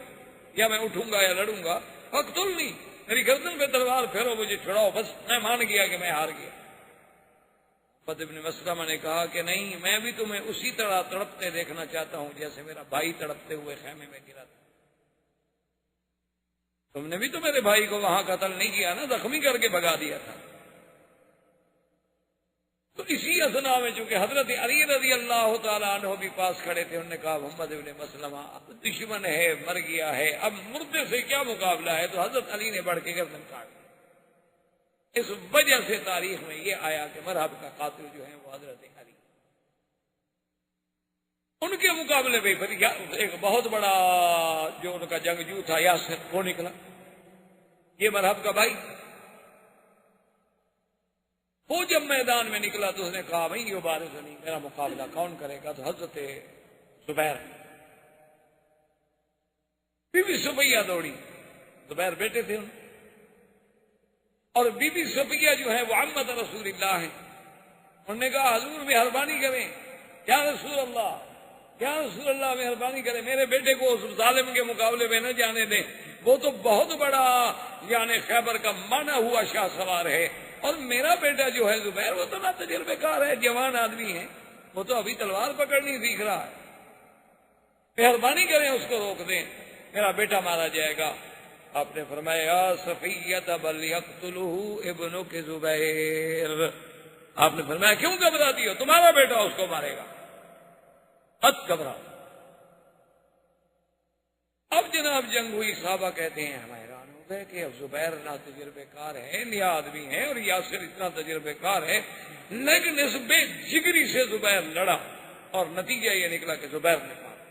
یا میں اٹھوں گا یا لڑوں گا؟ فقتلنی، میری گردن پہ تلوار پھیرو، مجھے چھڑاؤ، بس میں مان گیا کہ میں ہار گیا۔ محمد ابن مسلمہ نے کہا کہ نہیں، میں بھی تمہیں اسی طرح تڑپتے دیکھنا چاہتا ہوں جیسے میرا بھائی تڑپتے ہوئے خیمے میں گرا تھا۔ تم نے بھی تو میرے بھائی کو وہاں قتل نہیں کیا نا، زخمی کر کے بھگا دیا تھا۔ تو اسی اثنا میں چونکہ حضرت علی رضی اللہ تعالیٰ عنہ بھی پاس کھڑے تھے، انہوں نے کہا محمد ابن مسلمہ اب دشمن ہے، مر گیا ہے، اب مردے سے کیا مقابلہ ہے؟ تو حضرت علی نے بڑھ کے گردن کاٹ دی۔ اس وجہ سے تاریخ میں یہ آیا کہ مرحب کا قاتل جو ہے وہ حضرت علی۔ ان کے مقابلے میں پھر ایک بہت بڑا جو ان کا جنگجو تھا یاسر، وہ نکلا، یہ مرحب کا بھائی۔ وہ جب میدان میں نکلا تو اس نے کہا بھائی یہ بارز نہیں، میرا مقابلہ کون کرے گا؟ تو حضرت زبیر، بی بی صفیہ دوڑی، زبیر بیٹے تھے ان، اور بی بی صفیہ جو ہے وہ عمت رسول اللہ ہیں۔ انہوں نے کہا حضور مہربانی کریں، یا رسول اللہ، یا رسول اللہ مہربانی کریں، میرے بیٹے کو اس ظالم کے مقابلے میں نہ جانے دیں، وہ تو بہت بڑا یعنی خیبر کا مانا ہوا شاہ سوار ہے، اور میرا بیٹا جو ہے زبیر وہ تو نہ تجربے کار ہے، جوان آدمی ہے، وہ تو ابھی تلوار پکڑنی سیکھ رہا ہے، مہربانی کریں اس کو روک دیں، میرا بیٹا مارا جائے گا۔ آپ نے فرمایا یا صفیۃ بل یقتلہ ابنک زبیر، آپ نے فرمایا کیوں گھبراتی ہو، تمہارا بیٹا اس کو مارے گا، مت گھبراؤ۔ اب جناب جنگ ہوئی، صحابہ کہتے ہیں ہم حیران ہو گئے کہ اب زبیر نہ تجربے کار ہے، نیا آدمی ہے، اور یاسر اتنا تجربے کار ہے، لیکن اس بے جگری سے زبیر لڑا، اور نتیجہ یہ نکلا کہ زبیر نے مارا،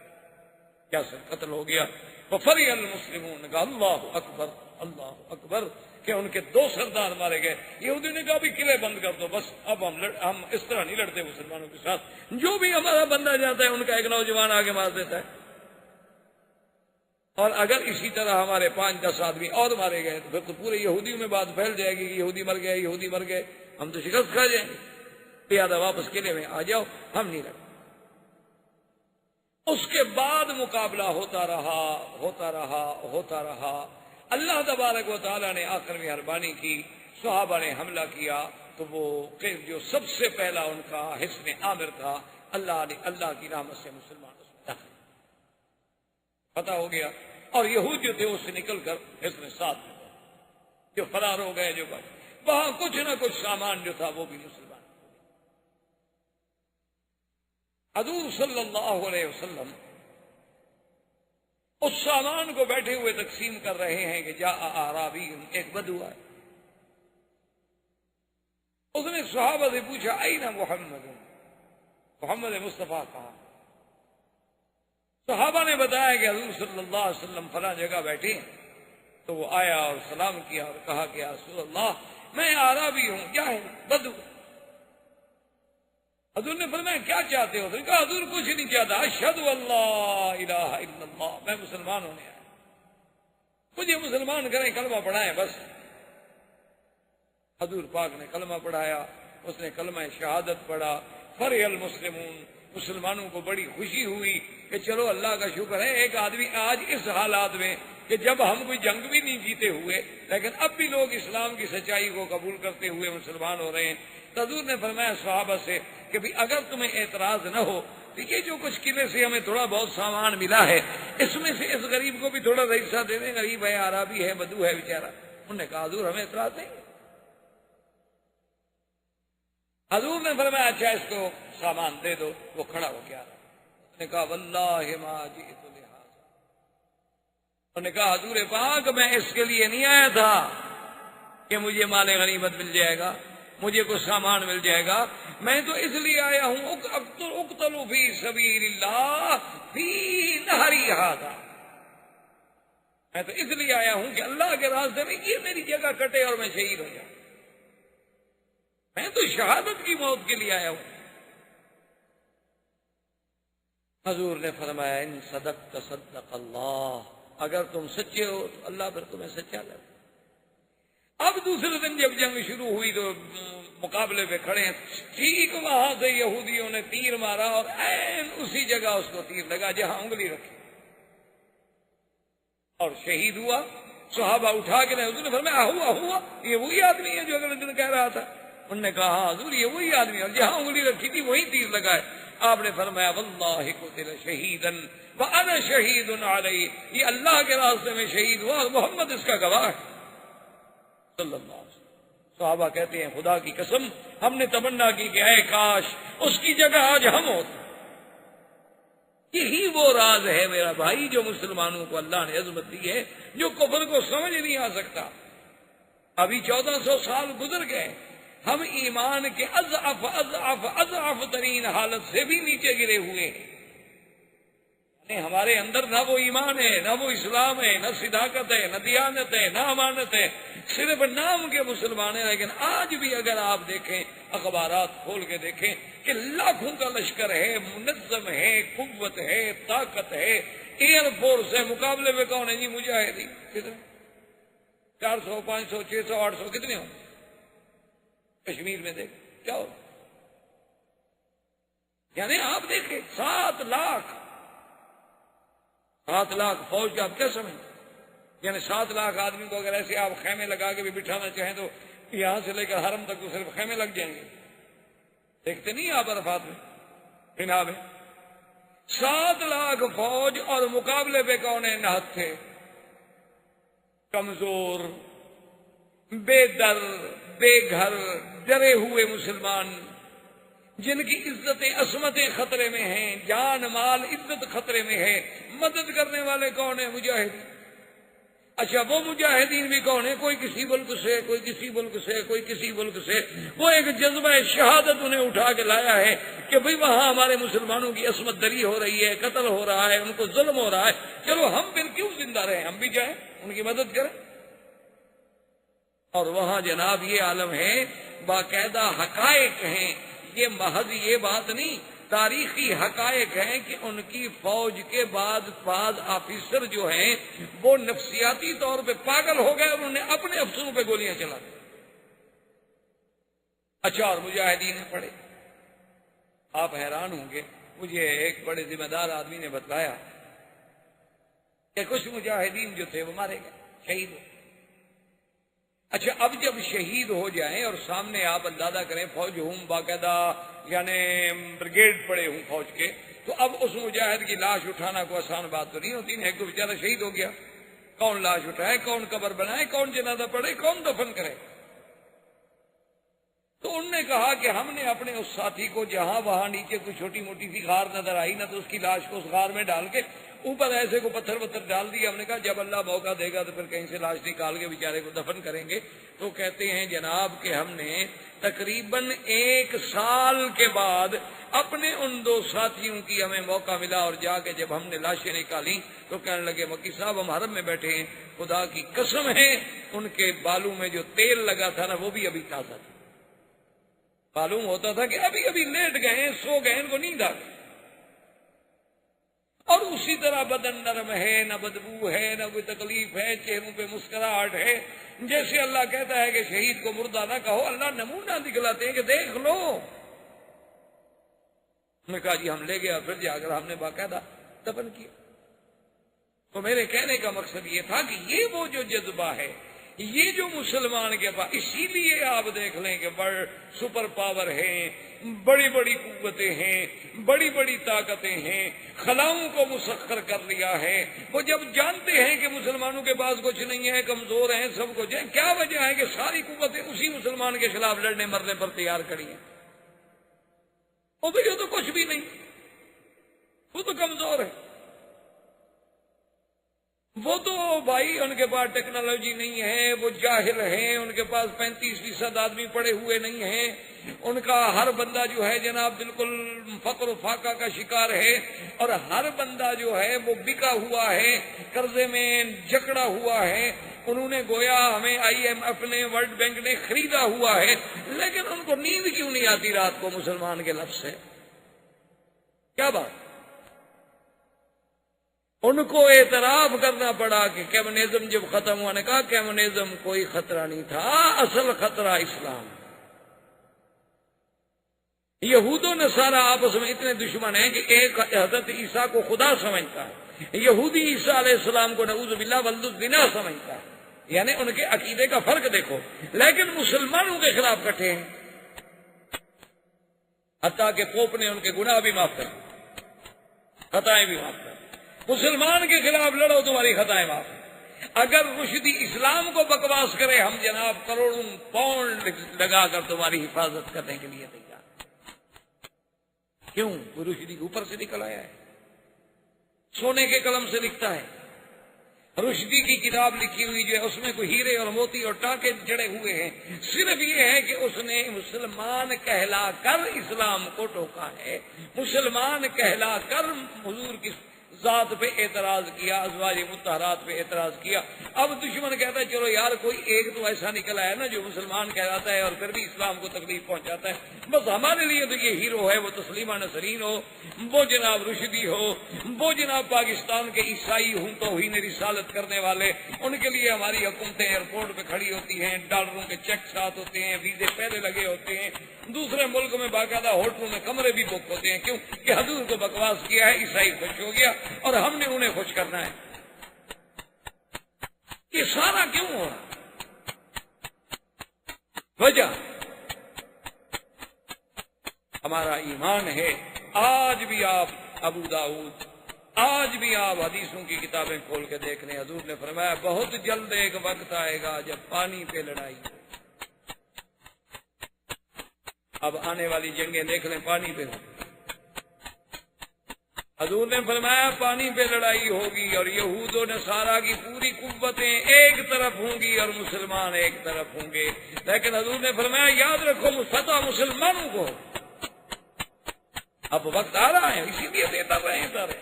یاسر قتل ہو گیا۔ وفرح المسلمون، کہا اللہ اکبر اللہ اکبر، کہ ان کے دو سردار مارے گئے۔ یہودی نے کہا بھی قلعے بند کر دو، بس اب ہم اس طرح نہیں لڑتے مسلمانوں کے ساتھ، جو بھی ہمارا بندہ جاتا ہے ان کا ایک نوجوان آگے مار دیتا ہے، اور اگر اسی طرح ہمارے 5-10 آدمی اور مارے گئے تو پھر تو پورے یہودیوں میں بات پھیل جائے گی کہ یہودی مر گئے، یہودی مر گئے، ہم تو شکست کھا جائیں گے، لہذا واپس قلعے میں آ جاؤ، ہم نہیں لڑتے۔ اس کے بعد مقابلہ ہوتا رہا ہوتا رہا ہوتا رہا، اللہ تبارک و تعالیٰ نے آخر مہربانی کی، صحابہ نے حملہ کیا، تو وہ جو سب سے پہلا ان کا حصن عامر تھا، اللہ نے اللہ کی رحمت سے مسلمان اس میں داخل پتہ ہو گیا، اور یہود جو تھے اس سے نکل کر حصن ساتھ میں جو فرار ہو گئے، جو وہاں کچھ نہ کچھ سامان جو تھا وہ بھی مسلمان۔ حضور صلی اللہ علیہ وسلم اس سامان کو بیٹھے ہوئے تقسیم کر رہے ہیں کہ جاء اعرابی، ایک بدو ہے، اس نے صحابہ سے پوچھا این محمد، محمد مصطفیٰ کہا؟ صحابہ نے بتایا کہ حضور صلی اللہ علیہ وسلم فلاں جگہ بیٹھے ہیں، تو وہ آیا اور سلام کیا اور کہا کہ یا رسول اللہ میں اعرابی ہوں، جاہل بدو۔ حضور نے فرمایا کیا چاہتے ہو؟ کہا حضور کچھ نہیں چاہتا، اشہد اللہ الہ الا اللہ، میں مسلمان ہونے آیا، مجھے مسلمان کریں، کلمہ پڑھائیں بس۔ حضور پاک نے کلمہ پڑھایا، اس نے کلمہ شہادت پڑھا، فرح المسلمون، مسلمانوں کو بڑی خوشی ہوئی کہ چلو اللہ کا شکر ہے، ایک آدمی آج اس حالات میں کہ جب ہم کوئی جنگ بھی نہیں جیتے ہوئے لیکن اب بھی لوگ اسلام کی سچائی کو قبول کرتے ہوئے مسلمان ہو رہے ہیں۔ حضور نے فرمایا صحابہ سے کہ بھی اگر تمہیں اعتراض نہ ہو تو یہ جو کچھ قلعے سے ہمیں تھوڑا بہت سامان ملا ہے، اس میں سے اس غریب کو بھی تھوڑا سا حصہ دے دیں، غریب ہے، عربی ہے، بدو ہے بیچارہ۔ انہوں نے کہا حضور ہمیں اعتراض نہیں۔ حضور نے فرمایا اچھا اس کو سامان دے دو۔ وہ کھڑا ہو گیا، اس نے کہا واللہ ما جئت لہذا، انہوں نے کہا حضور پاک میں اس کے لیے نہیں آیا تھا کہ مجھے مال غنیمت مل جائے گا، مجھے کچھ سامان مل جائے گا، میں تو اس لیے آیا ہوں اقتلوا فی سبیل اللہ فی نہری ھذا، میں تو اس لیے آیا ہوں کہ اللہ کے راستے میں یہ میری جگہ کٹے اور میں شہید ہو جاؤں، میں تو شہادت کی موت کے لیے آیا ہوں۔ حضور نے فرمایا ان صدقت صدق اللہ، اگر تم سچے ہو تو اللہ پھر تمہیں سچا لگے، اب دوسرے دن جب جنگ شروع ہوئی تو مقابلے پہ کھڑے ہیں، ٹھیک وہاں سے یہودیوں نے تیر مارا اور عین اسی جگہ اس کو تیر لگا جہاں انگلی رکھی اور شہید ہوا۔ صحابہ اٹھا کے حضور نے فرمایا ہوا یہ وہی آدمی ہے جو اگلے دن کہہ رہا تھا؟ انہوں نے کہا ہاں حضور یہ وہی آدمی ہے، اور جہاں انگلی رکھی تھی وہی تیر لگائے۔ آپ نے فرمایا واللہ قتل شہیدا وانا شہید علیہ، یہ اللہ کے راستے میں شہید ہوا اور محمد اس کا گواہ ہے صلی اللہ علیہ وسلم۔ صحابہ کہتے ہیں خدا کی قسم ہم نے تمنا کی کہ اے کاش اس کی جگہ آج ہم ہوتے۔ یہی وہ راز ہے میرا بھائی جو مسلمانوں کو اللہ نے عظمت دی ہے، جو کفر کو سمجھ نہیں آ سکتا۔ ابھی 1400 سال گزر گئے، ہم ایمان کے اضعف ترین حالت سے بھی نیچے گرے ہوئے ہیں۔ ہمارے اندر نہ وہ ایمان ہے، نہ وہ اسلام ہے، نہ صداقت ہے، نہ دیانت ہے، نہ امانت ہے، صرف نام کے مسلمان ہیں۔ لیکن آج بھی اگر آپ دیکھیں، اخبارات کھول کے دیکھیں کہ لاکھوں کا لشکر ہے، منظم ہے، قوت ہے، طاقت ہے، ایئر فورس ہے، مقابلے میں کون ہے جی؟ مجاہدین کتنے؟ 400 500 600 800 کتنے ہوں؟ کشمیر میں دیکھ کیا ہو، یعنی آپ دیکھیں 7 لاکھ فوج کا آپ کیا سمجھیں؟ یعنی 7 لاکھ آدمی کو اگر ایسے آپ خیمے لگا کے بھی بٹھانا چاہیں تو یہاں سے لے کر حرم تک تو صرف خیمے لگ جائیں گے۔ دیکھتے نہیں آپ عرفات میں بنا میں 7 لاکھ فوج اور مقابلے پہ کون ہے؟ نہت تھے، کمزور، بے در، بے گھر، ڈرے ہوئے مسلمان، جن کی عزتیں عصمتیں خطرے میں ہیں، جان مال عزت خطرے میں ہے۔ مدد کرنے والے کون ہیں؟ مجاہدین۔ اچھا وہ مجاہدین بھی کون ہیں؟ کوئی کسی ملک سے، کوئی کسی ملک سے، کوئی کسی ملک سے۔ وہ ایک جذبہ شہادت انہیں اٹھا کے لایا ہے کہ بھئی وہاں ہمارے مسلمانوں کی عصمت دری ہو رہی ہے، قتل ہو رہا ہے، ان کو ظلم ہو رہا ہے، چلو ہم پھر کیوں زندہ رہیں، ہم بھی جائیں ان کی مدد کریں۔ اور وہاں جناب یہ عالم ہے، باقاعدہ حقائق ہیں، یہ محض یہ بات نہیں، تاریخی حقائق ہیں کہ ان کی فوج کے بعد آفیسر جو ہیں وہ نفسیاتی طور پہ پاگل ہو گئے اور انہوں نے اپنے افسروں پہ گولیاں چلا دی۔ اچھا اور مجاہدین پڑے، آپ حیران ہوں گے، مجھے ایک بڑے ذمہ دار آدمی نے بتایا کہ کچھ مجاہدین جو تھے وہ مارے گئے، شہید ہوئے۔ اچھا اب جب شہید ہو جائیں اور سامنے آپ اندازہ کریں فوج ہوں باقاعدہ یعنی بریگیڈ پڑے ہوں فوج کے، تو اب اس مجاہد کی لاش اٹھانا کوئی آسان بات تو نہیں ہوتی نا۔ ایک تو بیچارہ شہید ہو گیا، کون لاش اٹھائے، کون قبر بنائے، کون جنازہ پڑھے، کون دفن کرے؟ تو انہوں نے کہا کہ ہم نے اپنے اس ساتھی کو جہاں وہاں نیچے کوئی چھوٹی موٹی سی غار نظر آئی نا، تو اس کی لاش کو اس غار میں ڈال کے اوپر ایسے کو پتھر ڈال دیا۔ ہم نے کہا جب اللہ موقع دے گا تو پھر کہیں سے لاش نکال کے بیچارے کو دفن کریں گے۔ تو کہتے ہیں جناب کہ ہم نے تقریباً 1 سال کے بعد اپنے ان 2 ساتھیوں کی ہمیں موقع ملا، اور جا کے جب ہم نے لاشیں نکالی تو کہنے لگے مکی صاحب ہم حرم میں بیٹھے ہیں، خدا کی قسم ہے ان کے بالوں میں جو تیل لگا تھا نا وہ بھی ابھی تازہ تھا، معلوم ہوتا تھا کہ ابھی ابھی لیٹ گئے ہیں، سو گئے، ان کو نیند آ گئی۔ اور اسی طرح بدن نرم ہے، نہ بدبو ہے، نہ کوئی تکلیف ہے، چہروں پہ مسکراہٹ ہے۔ جیسے اللہ کہتا ہے کہ شہید کو مردہ نہ کہو، اللہ نمونہ دکھلاتے ہیں کہ دیکھ لو۔ میں نے کہا جی ہم لے گیا، پھر جا کر ہم نے باقاعدہ دفن کیا۔ تو میرے کہنے کا مقصد یہ تھا کہ یہ وہ جو جذبہ ہے، یہ جو مسلمان کے پاس، اسی لیے آپ دیکھ لیں کہ بڑے سپر پاور ہیں، بڑی بڑی قوتیں ہیں، بڑی بڑی طاقتیں ہیں، خلاؤں کو مسخر کر لیا ہے۔ وہ جب جانتے ہیں کہ مسلمانوں کے پاس کچھ نہیں ہے، کمزور ہیں، سب کچھ ہے، کیا وجہ ہے کہ ساری قوتیں اسی مسلمان کے خلاف لڑنے مرنے پر تیار کھڑی ہیں؟ وہ بھی تو کچھ بھی نہیں، وہ تو کمزور ہے، وہ تو بھائی ان کے پاس ٹیکنالوجی نہیں ہے، وہ جاہل ہیں، ان کے پاس 35% آدمی پڑے ہوئے نہیں ہیں، ان کا ہر بندہ جو ہے جناب بالکل فقر و فاقہ کا شکار ہے، اور ہر بندہ جو ہے وہ بکا ہوا ہے، قرضے میں جکڑا ہوا ہے۔ انہوں نے گویا ہمیں IMF نے، ورلڈ بینک نے خریدا ہوا ہے، لیکن ان کو نیند کیوں نہیں آتی رات کو مسلمان کے لفظ سے؟ کیا بات؟ ان کو اعتراف کرنا پڑا کہ کمیونزم جب ختم ہوا، نے کہا کمیونزم کوئی خطرہ نہیں تھا، اصل خطرہ اسلام۔ یہود و نصارہ آپس میں اتنے دشمن ہیں کہ ایک حضرت عیسیٰ کو خدا سمجھتا ہے، یہودی عیسیٰ علیہ السلام کو نعوذ باللہ ولد الزنا سمجھتا ہے، یعنی ان کے عقیدے کا فرق دیکھو، لیکن مسلمانوں کے خلاف کٹھے ہیں، حتیٰ کہ پوپ نے ان کے گناہ بھی معاف کر دیے، خطائیں بھی معاف کر دی۔ مسلمان کے خلاف لڑو، تمہاری خطائیں معاف ہیں۔ اگر رشدی اسلام کو بکواس کرے، ہم جناب کروڑوں پاؤنڈ لگا کر تمہاری حفاظت کرنے کے لیے تیار۔ کیوں؟ وہ رشدی اوپر سے نکل آیا ہے، سونے کے قلم سے لکھتا ہے۔ رشدی کی کتاب لکھی ہوئی جو ہے اس میں کوئی ہیرے اور موتی اور ٹانکے جڑے ہوئے ہیں، صرف یہ ہے کہ اس نے مسلمان کہلا کر اسلام کو ٹوکا ہے، مسلمان کہلا کر حضور کی ذات پہ اعتراض کیا، ازواج مطہرات پہ اعتراض کیا۔ اب دشمن کہتا ہے چلو یار کوئی ایک تو ایسا نکل آیا نا جو مسلمان کہلاتا ہے اور پھر بھی اسلام کو تکلیف پہنچاتا ہے، بس ہمارے لیے تو یہ ہیرو ہے، وہ تسلیمہ نسرین ہو، وہ جناب رشدی ہو، وہ جناب پاکستان کے عیسائی ہوں توہین رسالت کرنے والے، ان کے لیے ہماری حکومتیں ایئرپورٹ پہ کھڑی ہوتی ہیں، ڈالروں کے چیک ساتھ ہوتے ہیں، ویزے پہلے لگے ہوتے ہیں، دوسرے ملک میں باقاعدہ ہوٹلوں میں کمرے بھی بک ہوتے ہیں۔ کیوں کہ حضور کو بکواس کیا ہے، عیسائی خوش ہو گیا اور ہم نے انہیں خوش کرنا ہے۔ یہ سارا کیوں ہو رہا؟ وجہ ہمارا ایمان ہے۔ آج بھی آپ ابو داؤد، آج بھی آپ حدیثوں کی کتابیں کھول کے دیکھ لیں، حضور نے فرمایا بہت جلد ایک وقت آئے گا جب پانی پہ لڑائی ہو۔ اب آنے والی جنگیں دیکھ لیں، پانی پہ ہوگی۔ حضور نے فرمایا پانی پہ لڑائی ہوگی اور یہود و نصارہ کی پوری قوتیں ایک طرف ہوں گی اور مسلمان ایک طرف ہوں گے، لیکن حضور نے فرمایا یاد رکھو فتح مسلمانوں کو۔ اب وقت آ رہا ہے، اسی لیے دیتا رہے سارے۔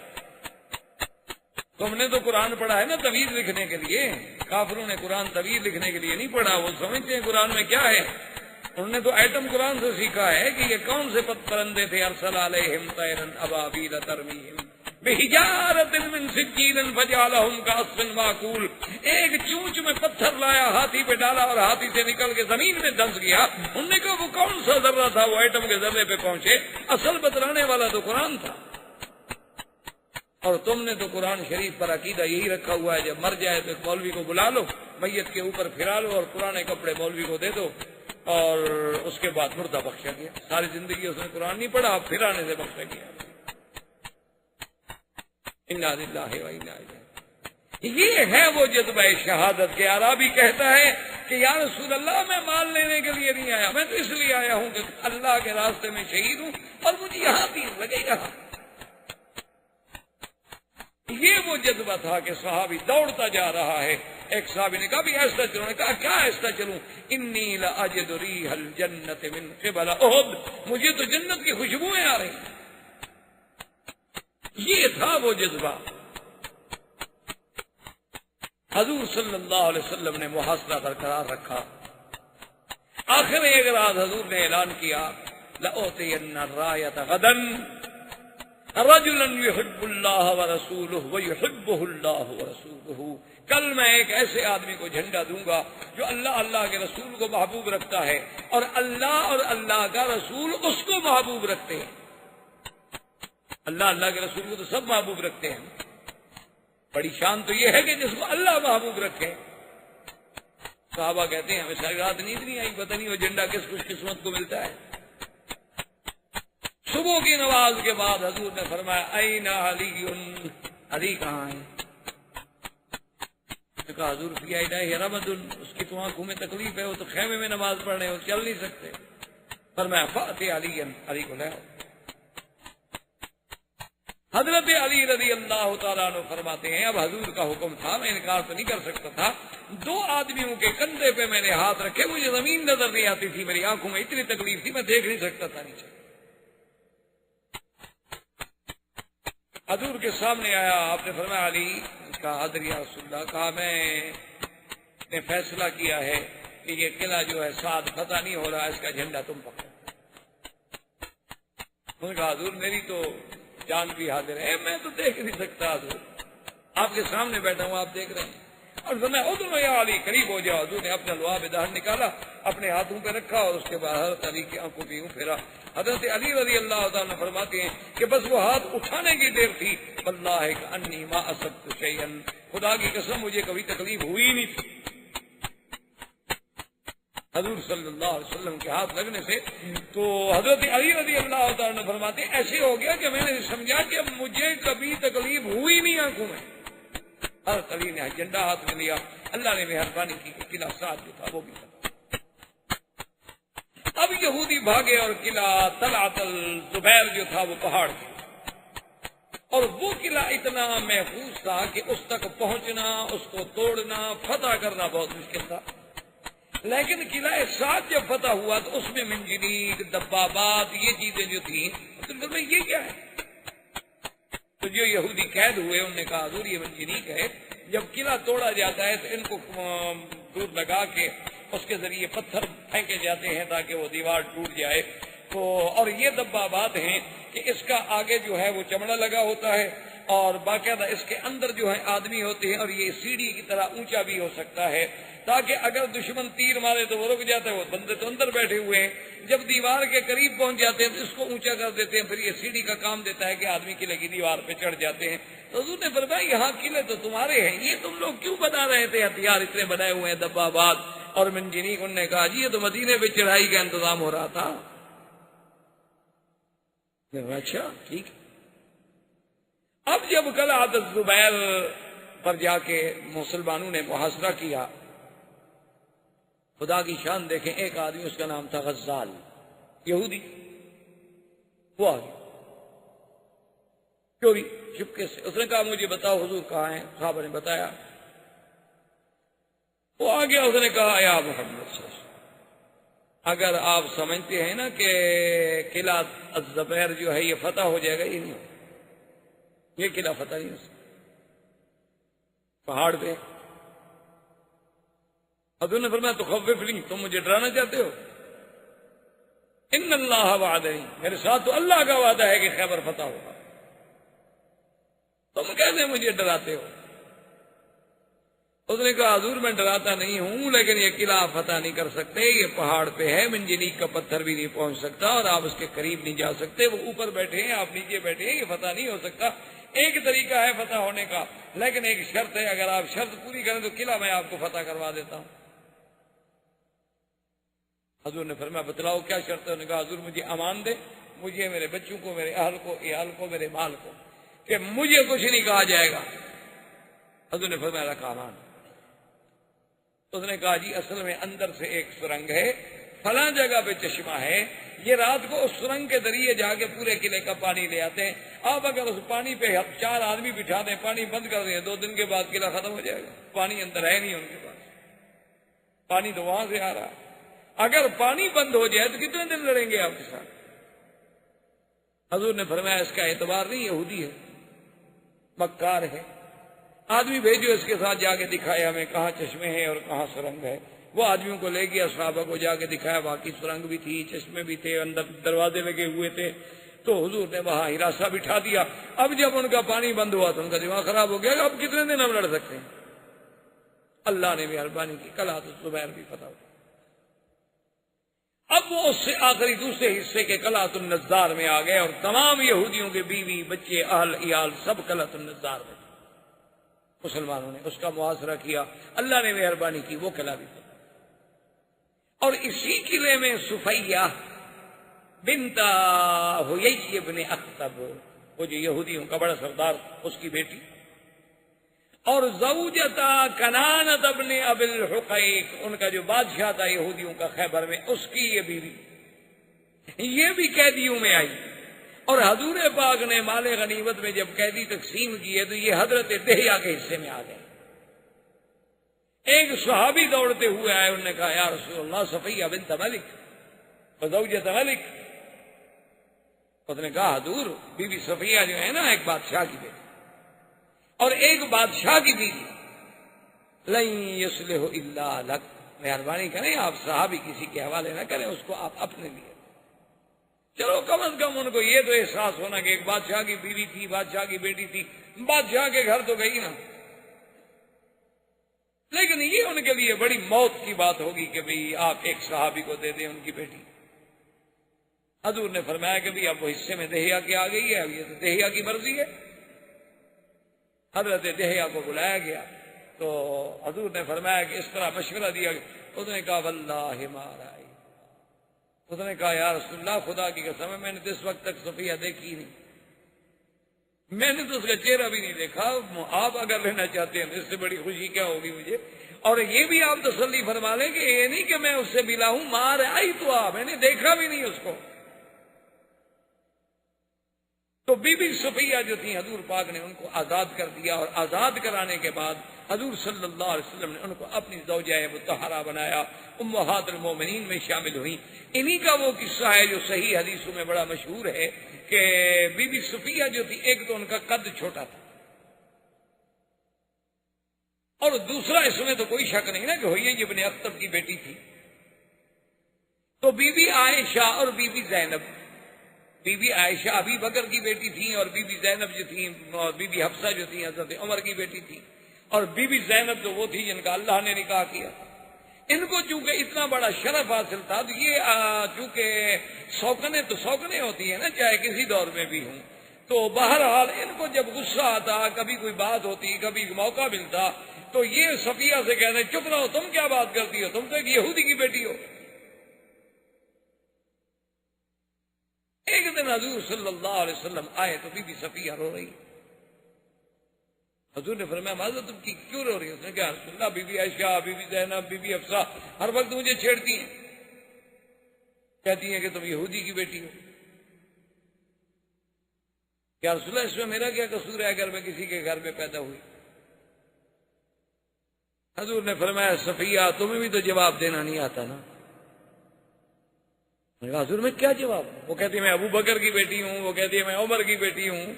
تم نے تو قرآن پڑھا ہے نا طویل لکھنے کے لیے، کافروں نے قرآن طویل لکھنے کے لیے نہیں پڑھا، وہ سمجھتے ہیں قرآن میں کیا ہے۔ انہوں نے تو ایٹم قرآن سے سیکھا ہے کہ یہ کون سے پرندے تھے، ارسل علیہم طیرا ابابیل ترمیہم بحجارۃ من سجیل فجعلہم کعصف مأکول۔ ایک چونچ میں پتھر لایا، ہاتھی پہ ڈالا اور ہاتھی سے نکل کے زمین میں دھنس گیا۔ انہوں نے کہا وہ کون سا ذرہ تھا، وہ ایٹم کے ذرے پہ پہنچے، اصل بتلانے والا تو قرآن تھا۔ اور تم نے تو قرآن شریف پر عقیدہ یہی رکھا ہوا ہے جب مر جائے تو ایک مولوی کو بلا لو، میت کے اوپر پھرا لو اور پرانے کپڑے مولوی کو دے دو اور اس کے بعد مردہ بخشا گیا۔ ساری زندگی اس نے قرآن نہیں پڑھا، اب پھرانے سے بخشا گیا۔ انا للہ و انا الیہ۔ یہ ہے وہ جذبہ شہادت کے۔ عربی کہتا ہے کہ یا رسول اللہ میں مال لینے کے لیے نہیں آیا، میں تو اس لیے آیا ہوں کہ اللہ کے راستے میں شہید ہوں اور مجھے یہاں تیر لگے گا۔ یہ وہ جذبہ تھا کہ صحابی دوڑتا جا رہا ہے۔ ایک صحابی نے کہا بھی ایسا چلوں، نے کہا کیا ایسا چلوں؟ انی لاجد ریح الجنت من قبل احد، مجھے تو جنت کی خوشبوئیں آ رہی ہیں۔ یہ تھا وہ جذبہ۔ حضور صلی اللہ علیہ وسلم نے محاصرہ برقرار رکھا۔ آخر ایک رات حضور نے اعلان کیا لأعطین الرایۃ غدا رجلا یحب اللہ ورسولہ ویحبہ اللہ ورسولہ، کل میں ایک ایسے آدمی کو جھنڈا دوں گا جو اللہ کے رسول کو محبوب رکھتا ہے اور اللہ کا رسول اس کو محبوب رکھتے ہیں۔ اللہ کے رسول کو تو سب محبوب رکھتے ہیں، بڑی شان تو یہ ہے کہ جس کو اللہ محبوب رکھے۔ صحابہ کہتے ہیں ہمیں ساری رات نیند نہیں آئی، پتہ نہیں وہ جھنڈا کس خوش قسمت کو ملتا ہے۔ صبح کی نماز کے بعد حضور نے فرمایا این علی، علی کہاں ہے؟ کہا حضور فی عینیہ رمد، اس کی تو آنکھوں میں تکلیف ہے، وہ تو خیمے میں نماز پڑھ رہے ہیں، وہ چل نہیں سکتے۔ فرمایا فأت علی، علی کو لے آؤ۔ حضرت علی رضی اللہ تعالیٰ عنہ فرماتے ہیں اب حضور کا حکم تھا، میں انکار تو نہیں کر سکتا تھا۔ دو آدمیوں کے کندھے پہ میں نے ہاتھ رکھے، مجھے زمین نظر نہیں آتی تھی، میری آنکھوں میں اتنی تکلیف تھی میں دیکھ نہیں سکتا تھا نیچے۔ حضور کے سامنے آیا، آپ نے فرمایا علی کا حاضر یا رسول اللہ، کہا میں نے فیصلہ کیا ہے کہ یہ قلعہ جو ہے سعد فتح نہیں ہو رہا، اس کا جھنڈا تم پکڑو۔ انہوں نے کہا حضور میری تو جان بھی حاضر ہے، میں تو دیکھ نہیں سکتا حضور۔ آپ کے سامنے بیٹھا ہوں، آپ دیکھ رہے ہیں۔ اور میں ادھر یا علی قریب ہو جاؤ، حضور نے اپنا لعاب دہن نکالا، اپنے ہاتھوں پہ رکھا اور اس کے بعد حضرت علی کی آنکھوں پہ یوں پھیرا۔ حضرت علی رضی اللہ تعالیٰ فرماتے ہیں کہ بس وہ ہاتھ اٹھانے کی دیر تھی، واللہ انی ما اصبت شیئا، خدا کی قسم مجھے کبھی تکلیف ہوئی نہیں تھی۔ حضور صلی اللہ علیہ وسلم کے ہاتھ لگنے سے تو حضرت علی رضی اللہ تعالیٰ فرماتے ہیں ایسے ہو گیا کہ میں نے سمجھا کہ مجھے کبھی تکلیف ہوئی نہیں آنکھوں میں۔ حضرت علی نے جھنڈا ہاتھ میں لیا، اللہ نے مہربانی کی کہ قلعہ سعد جو تھا وہ بھی تھا۔ اب یہودی بھاگے اور قلعہ طلعت الزبیر جو تھا وہ پہاڑ تھا، اور وہ قلعہ اتنا محفوظ تھا کہ اس تک پہنچنا، اس کو توڑنا، فتح کرنا بہت مشکل تھا۔ لیکن قلعہ سعد جب فتح ہوا تو اس میں منجنیق، دبابات، یہ چیزیں جو تھیں تو یہ کیا ہے؟ تو جو یہودی قید ہوئے انہوں نے کہا حضور یہ منجنیق ہے، جب قلعہ توڑا جاتا ہے تو ان کو دور لگا کے اس کے ذریعے پتھر پھینکے جاتے ہیں تاکہ وہ دیوار ٹوٹ جائے۔ تو اور یہ دبابات ہیں کہ اس کا آگے جو ہے وہ چمڑا لگا ہوتا ہے اور باقاعدہ اس کے اندر جو ہے آدمی ہوتے ہیں، اور یہ سیڑھی کی طرح اونچا بھی ہو سکتا ہے تاکہ اگر دشمن تیر مارے تو وہ رک جاتا ہے، وہ بندے تو اندر بیٹھے ہوئے ہیں، جب دیوار کے قریب پہنچ جاتے ہیں تو اس کو اونچا کر دیتے ہیں، پھر یہ سیڑھی کا کام دیتا ہے کہ آدمی قلعے کی دیوار پہ چڑھ جاتے ہیں۔ تو حضور نے فرمایا یہاں قلعے تو تمہارے ہیں، یہ تم لوگ کیوں بنا رہے تھے ہتھیار اتنے بنائے ہوئے ہیں، دبابات اور منجنیق؟ انہوں نے کہا جی یہ تو مدینے پہ چڑھائی کا انتظام ہو رہا تھا۔ اچھا ٹھیک۔ اب جب قلعہ الزبیر پر جا کے مسلمانوں نے محاصرہ کیا، خدا کی شان دیکھیں، ایک آدمی اس کا نام تھا غزال یہودی، وہ آ گیا چوری چپکے سے۔ اس نے کہا مجھے بتاؤ حضور کہاں ہیں؟ صحابہ نے بتایا، وہ آ گیا، اس نے کہا یا محمد صلی اللہ علیہ وسلم، اگر آپ سمجھتے ہیں نا کہ قلعہ الزبیر جو ہے یہ فتح ہو جائے گا، یہ نہیں ہوگا، یہ قلعہ فتح نہیں ہو سکتا، پہاڑ پہ۔ حضور نے فرمایا تو تخوفنی، تم مجھے ڈرانا چاہتے ہو؟ ان اللہ وعدنی، میرے ساتھ تو اللہ کا وعدہ ہے کہ خیبر فتح ہوگا، تم کیسے مجھے ڈراتے ہو؟ اس نے کہا حضور میں ڈراتا نہیں ہوں، لیکن یہ قلعہ فتح نہیں کر سکتے، یہ پہاڑ پہ ہے، منجنیق کا پتھر بھی نہیں پہنچ سکتا اور آپ اس کے قریب نہیں جا سکتے، وہ اوپر بیٹھے ہیں آپ نیچے بیٹھے ہیں، یہ فتح نہیں ہو سکتا۔ ایک طریقہ ہے فتح ہونے کا، لیکن ایک شرط ہے، اگر آپ شرط پوری کریں تو قلعہ میں آپ کو فتح کروا دیتا ہوں۔ حضور نے فرمایا بتلاؤ کیا شرط ہے؟ انہوں نے کہا حضور مجھے امان دے، مجھے، میرے بچوں کو، میرے اہل کو، عیال کو، میرے مال کو، کہ مجھے کچھ نہیں کہا جائے گا۔ حضور نے فرمایا رکھا امان۔ اس نے کہا جی اصل میں اندر سے ایک سرنگ ہے، فلاں جگہ پہ چشمہ ہے، یہ رات کو اس سرنگ کے ذریعے جا کے پورے قلعے کا پانی لے آتے ہیں، آپ اگر اس پانی پہ 4 آدمی بٹھا دیں، پانی بند کر دیں، 2 دن کے بعد قلعہ ختم ہو جائے گا، پانی اندر ہے نہیں ان کے پاس، پانی تو وہاں سے آ رہا ہے۔ اگر پانی بند ہو جائے تو کتنے دن لڑیں گے آپ کے ساتھ؟ حضور نے فرمایا اس کا اعتبار نہیں، یہودی ہے، مکار ہے، آدمی بھیجو اس کے ساتھ جا کے دکھایا ہمیں کہاں چشمے ہیں اور کہاں سرنگ ہے۔ وہ آدمیوں کو لے گیا، صحابہ کو جا کے دکھایا، باقی سرنگ بھی تھی، چشمے بھی تھے، اندر دروازے لگے ہوئے تھے، تو حضور نے وہاں ہراساں بٹھا دیا۔ اب جب ان کا پانی بند ہوا تو ان کا دماغ خراب ہو گیا کہ اب کتنے دن ہم لڑ سکتے ہیں؟ اللہ نے مہربانی کی، قلعہ الزبیر بھی فتح ہو۔ اب وہ اس سے آخری دوسرے حصے کے قلعہ النزار میں آ گئے، اور تمام یہودیوں کے بیوی بچے اہل عیال سب قلعہ النزار میں۔ مسلمانوں نے اس کا محاصرہ کیا، اللہ نے مہربانی کی، وہ قلعہ بھی تھا۔ اور اسی قلعے میں صفیہ بنت حیی بن اخطب، وہ جو یہودیوں کا بڑا سردار، اس کی بیٹی، اور زوجتا کنانۃ ابن ابی الحقیق، ان کا جو بادشاہ تھا یہودیوں کا خیبر میں، اس کی یہ بیوی، یہ بھی قیدیوں میں آئی۔ اور حضور پاک نے مال غنیمت میں جب قیدی تقسیم کیے تو یہ حضرت دہیا کے حصے میں آ گئے۔ ایک صحابی دوڑتے ہوئے آئے، انہوں نے کہا یا رسول اللہ صفیہ بنت ملک وزوجۃ ملک۔ اس نے کہا حضور بی بی صفیہ جو ہے نا ایک بادشاہ کی بیٹی اور ایک بادشاہ کی بیوی، لن یصلح الا لک، مہربانی کریں آپ صحابی کسی کے حوالے نہ کریں، اس کو آپ اپنے لیے، چلو کم از کم ان کو یہ تو احساس ہونا کہ ایک بادشاہ کی بیوی تھی، بادشاہ کی بیٹی تھی، بادشاہ کے گھر تو گئی نا. لیکن یہ ان کے لیے بڑی موت کی بات ہوگی کہ بھئی آپ ایک صحابی کو دے دیں ان کی بیٹی. حضور نے فرمایا کہ بھئی اب وہ حصے میں دہیا کی آ گئی ہے، اب یہ تو دہیا کی مرضی ہے. حضرت دہیا کو بلایا گیا تو حضور نے فرمایا کہ اس طرح مشورہ دیا. اس نے کہا واللہ ما رائی، اس نے کہا یا رسول اللہ خدا کی قسم ہے میں نے تو اس وقت تک صفیہ دیکھی نہیں، میں نے تو اس کا چہرہ بھی نہیں دیکھا. آپ اگر لینا چاہتے ہیں اس سے بڑی خوشی کیا ہوگی مجھے. اور یہ بھی آپ تسلی فرما لیں کہ یہ نہیں کہ میں اس سے ملا ہوں، مار آئی تو میں نے دیکھا بھی نہیں اس کو. تو بی بی صفیہ جو تھی حضور پاک نے ان کو آزاد کر دیا، اور آزاد کرانے کے بعد حضور صلی اللہ علیہ وسلم نے ان کو اپنی زوجہ مطہرہ بنایا، امہات المومنین میں شامل ہوئیں. انہی کا وہ قصہ ہے جو صحیح حدیثوں میں بڑا مشہور ہے کہ بی بی صفیہ جو تھی ایک تو ان کا قد چھوٹا تھا، اور دوسرا اس میں تو کوئی شک نہیں نا کہ ہوئی ابن اخطب کی بیٹی تھی. تو بی بی عائشہ اور Bibi Bibi Zainab, Bibi Bibi Aisha Abi Bakr کی بیٹی تھیں، اور بی بی زینب جو تھیں بی بی حفصہ جو تھیں حضرت عمر کی بیٹی تھیں، اور بی بی زینب تو وہ تھی جن کا اللہ نے نکاح کیا. ان کو چونکہ اتنا بڑا شرف حاصل تھا تو یہ چونکہ سوکنے تو سوکنے ہوتی ہیں نا چاہے کسی دور میں بھی ہوں، تو بہرحال ان کو جب غصہ آتا، کبھی کوئی بات ہوتی، کبھی موقع ملتا تو یہ صفیہ سے کہتے چپ رہو، تم کیا بات کرتی ہو، تم تو ایک یہودی کی بیٹی ہو. ایک دن حضور صلی اللہ علیہ وسلم آئے تو بی بی صفیہ رو رہی. حضور نے فرمایا معذرت تم کی کیوں رو رہی ہو؟ اس نے کہا رسول اللہ Bibi Bibi Aisha, Bibi Bibi Zainab, Bibi Bibi Hafsa ہر وقت مجھے چھیڑتی ہیں، کہتی ہیں کہ تم یہودی کی بیٹی ہو. کیا رسول اللہ اس میں میرا کیا قصور ہے اگر میں کسی کے گھر میں پیدا ہوئی؟ حضور نے فرمایا صفیہ تمہیں بھی تو جواب دینا نہیں آتا نا. میں کہا حضور میں کیا جواب؟ وہ کہتی ہے میں ابو بکر کی بیٹی ہوں، وہ کہتی ہے میں عمر کی بیٹی ہوں،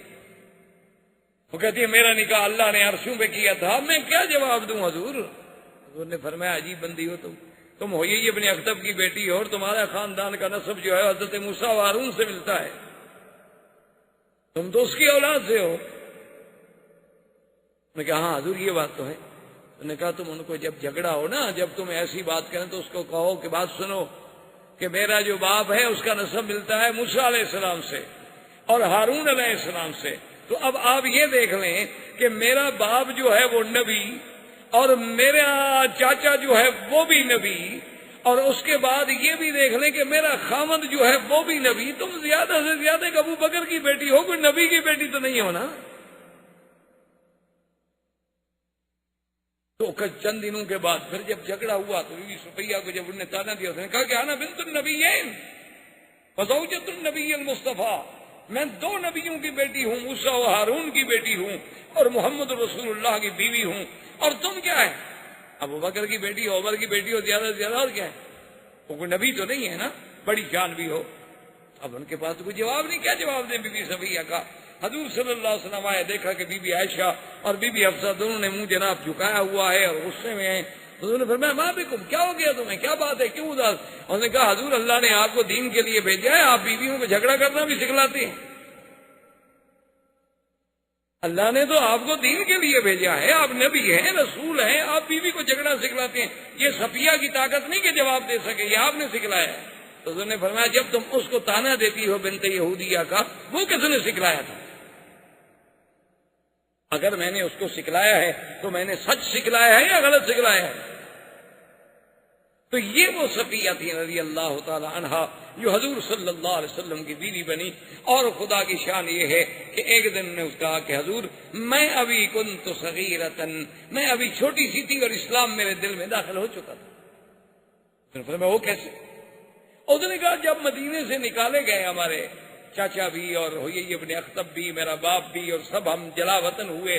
وہ کہتی ہے میرا نکاح اللہ نے عرشوں پہ کیا تھا، میں کیا جواب دوں حضور؟ حضور نے فرمایا عجیب بندی ہو تم ہو یہ ابن اخطب کی بیٹی ہو، اور تمہارا خاندان کا نسب جو ہے حضرت موسیٰ و ہارون سے ملتا ہے، تم تو اس کی اولاد سے ہو. میں کہا ہاں حضور یہ بات تو ہے. انہوں نے کہا تم ان کو جب جھگڑا ہو نا، جب تم ایسی بات کریں تو اس کو کہو کہ بات سنو کہ میرا جو باپ ہے اس کا نسب ملتا ہے موسیٰ علیہ السلام سے اور ہارون علیہ السلام سے. تو اب آپ یہ دیکھ لیں کہ میرا باپ جو ہے وہ نبی، اور میرا چاچا جو ہے وہ بھی نبی، اور اس کے بعد یہ بھی دیکھ لیں کہ میرا خامد جو ہے وہ بھی نبی. تم زیادہ سے زیادہ ایک ابو بکر کی بیٹی ہو، کوئی نبی کی بیٹی تو نہیں ہونا. تو چند دنوں کے بعد پھر جب جھگڑا ہوا تو بی بی صفیہ کو جب انہوں نے تانا دیا، اس نے کہا کہ انا بنت النبیین وزوجۃ النبی المصطفیٰ، میں دو نبیوں کی بیٹی ہوں، موسیٰ و ہارون کی بیٹی ہوں اور محمد رسول اللہ کی بیوی ہوں، اور تم کیا ہے؟ ابو بکر کی بیٹی ہو، عمر کی بیٹی ہو، زیادہ سے زیادہ اور کیا ہے؟ وہ کوئی نبی تو نہیں ہے نا، بڑی جان بھی ہو. اب ان کے پاس کوئی جواب نہیں، کیا جواب دیں بی بی صفیہ کا. حضور صلی اللہ علیہ وسلم آئے، دیکھا کہ بی بی عائشہ اور بی بی حفصہ دونوں نے منہ جناب جھکایا ہوا ہے اور غصے میں ہیں. حضور نے فرمایا ما بکم، کیا ہو گیا تمہیں، کیا بات ہے، کیوں اداس؟ انہوں نے کہا حضور اللہ نے آپ کو دین کے لیے بھیجا ہے، آپ بیویوں کو جھگڑا کرنا بھی سکھلاتے ہیں. اللہ نے تو آپ کو دین کے لیے بھیجا ہے، آپ نبی ہیں، رسول ہیں، آپ بیوی کو جھگڑا سکھلاتے ہیں. یہ صفیہ کی طاقت نہیں کہ جواب دے سکے، یہ آپ نے سکھلایا ہے. تو حضور نے فرمایا جب تم اس کو تانا دیتی ہو بنت یہودیہ کا، وہ کس نے سکھلایا تھا؟ اگر میں نے اس کو سکھلایا ہے تو میں نے سچ سکھلایا ہے یا غلط سکھلایا ہے؟ تو یہ وہ صفیہ تھی رضی اللہ تعالی عنہا جو حضور صلی اللہ علیہ وسلم کی بیوی بنی. اور خدا کی شان یہ ہے کہ ایک دن نے اس کہا کہ حضور میں ابھی کنت صغیرتن، میں ابھی چھوٹی سی تھی اور اسلام میرے دل میں داخل ہو چکا تھا. پھر میں وہ کیسے؟ اس نے کہا جب مدینے سے نکالے گئے ہمارے چاچا بھی اور ہوئی ابن اخطب بھی، میرا باپ بھی، اور سب ہم جلا وطن ہوئے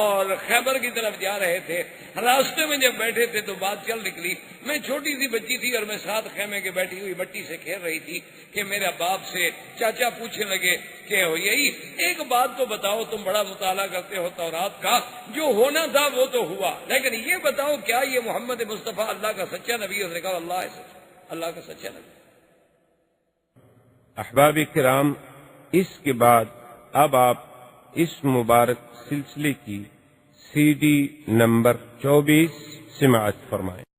اور خیبر کی طرف جا رہے تھے. راستے میں جب بیٹھے تھے تو بات چل نکلی. میں چھوٹی سی بچی تھی اور میں ساتھ خیمے کے بیٹھی ہوئی مٹی سے کھیل رہی تھی کہ میرا باپ سے چاچا پوچھنے لگے کہ یہی ایک بات تو بتاؤ، تم بڑا مطالعہ کرتے ہو تورات کا، جو ہونا تھا وہ تو ہوا، لیکن یہ بتاؤ کیا یہ محمد مصطفیٰ اللہ کا سچا نبی ہے؟ اس نے کہا اللہ ہے سچا، اللہ کا سچا نبی. احباب کرام، اس کے بعد اب آپ اس مبارک سلسلے کی CD نمبر 24 سماعت فرمائیں۔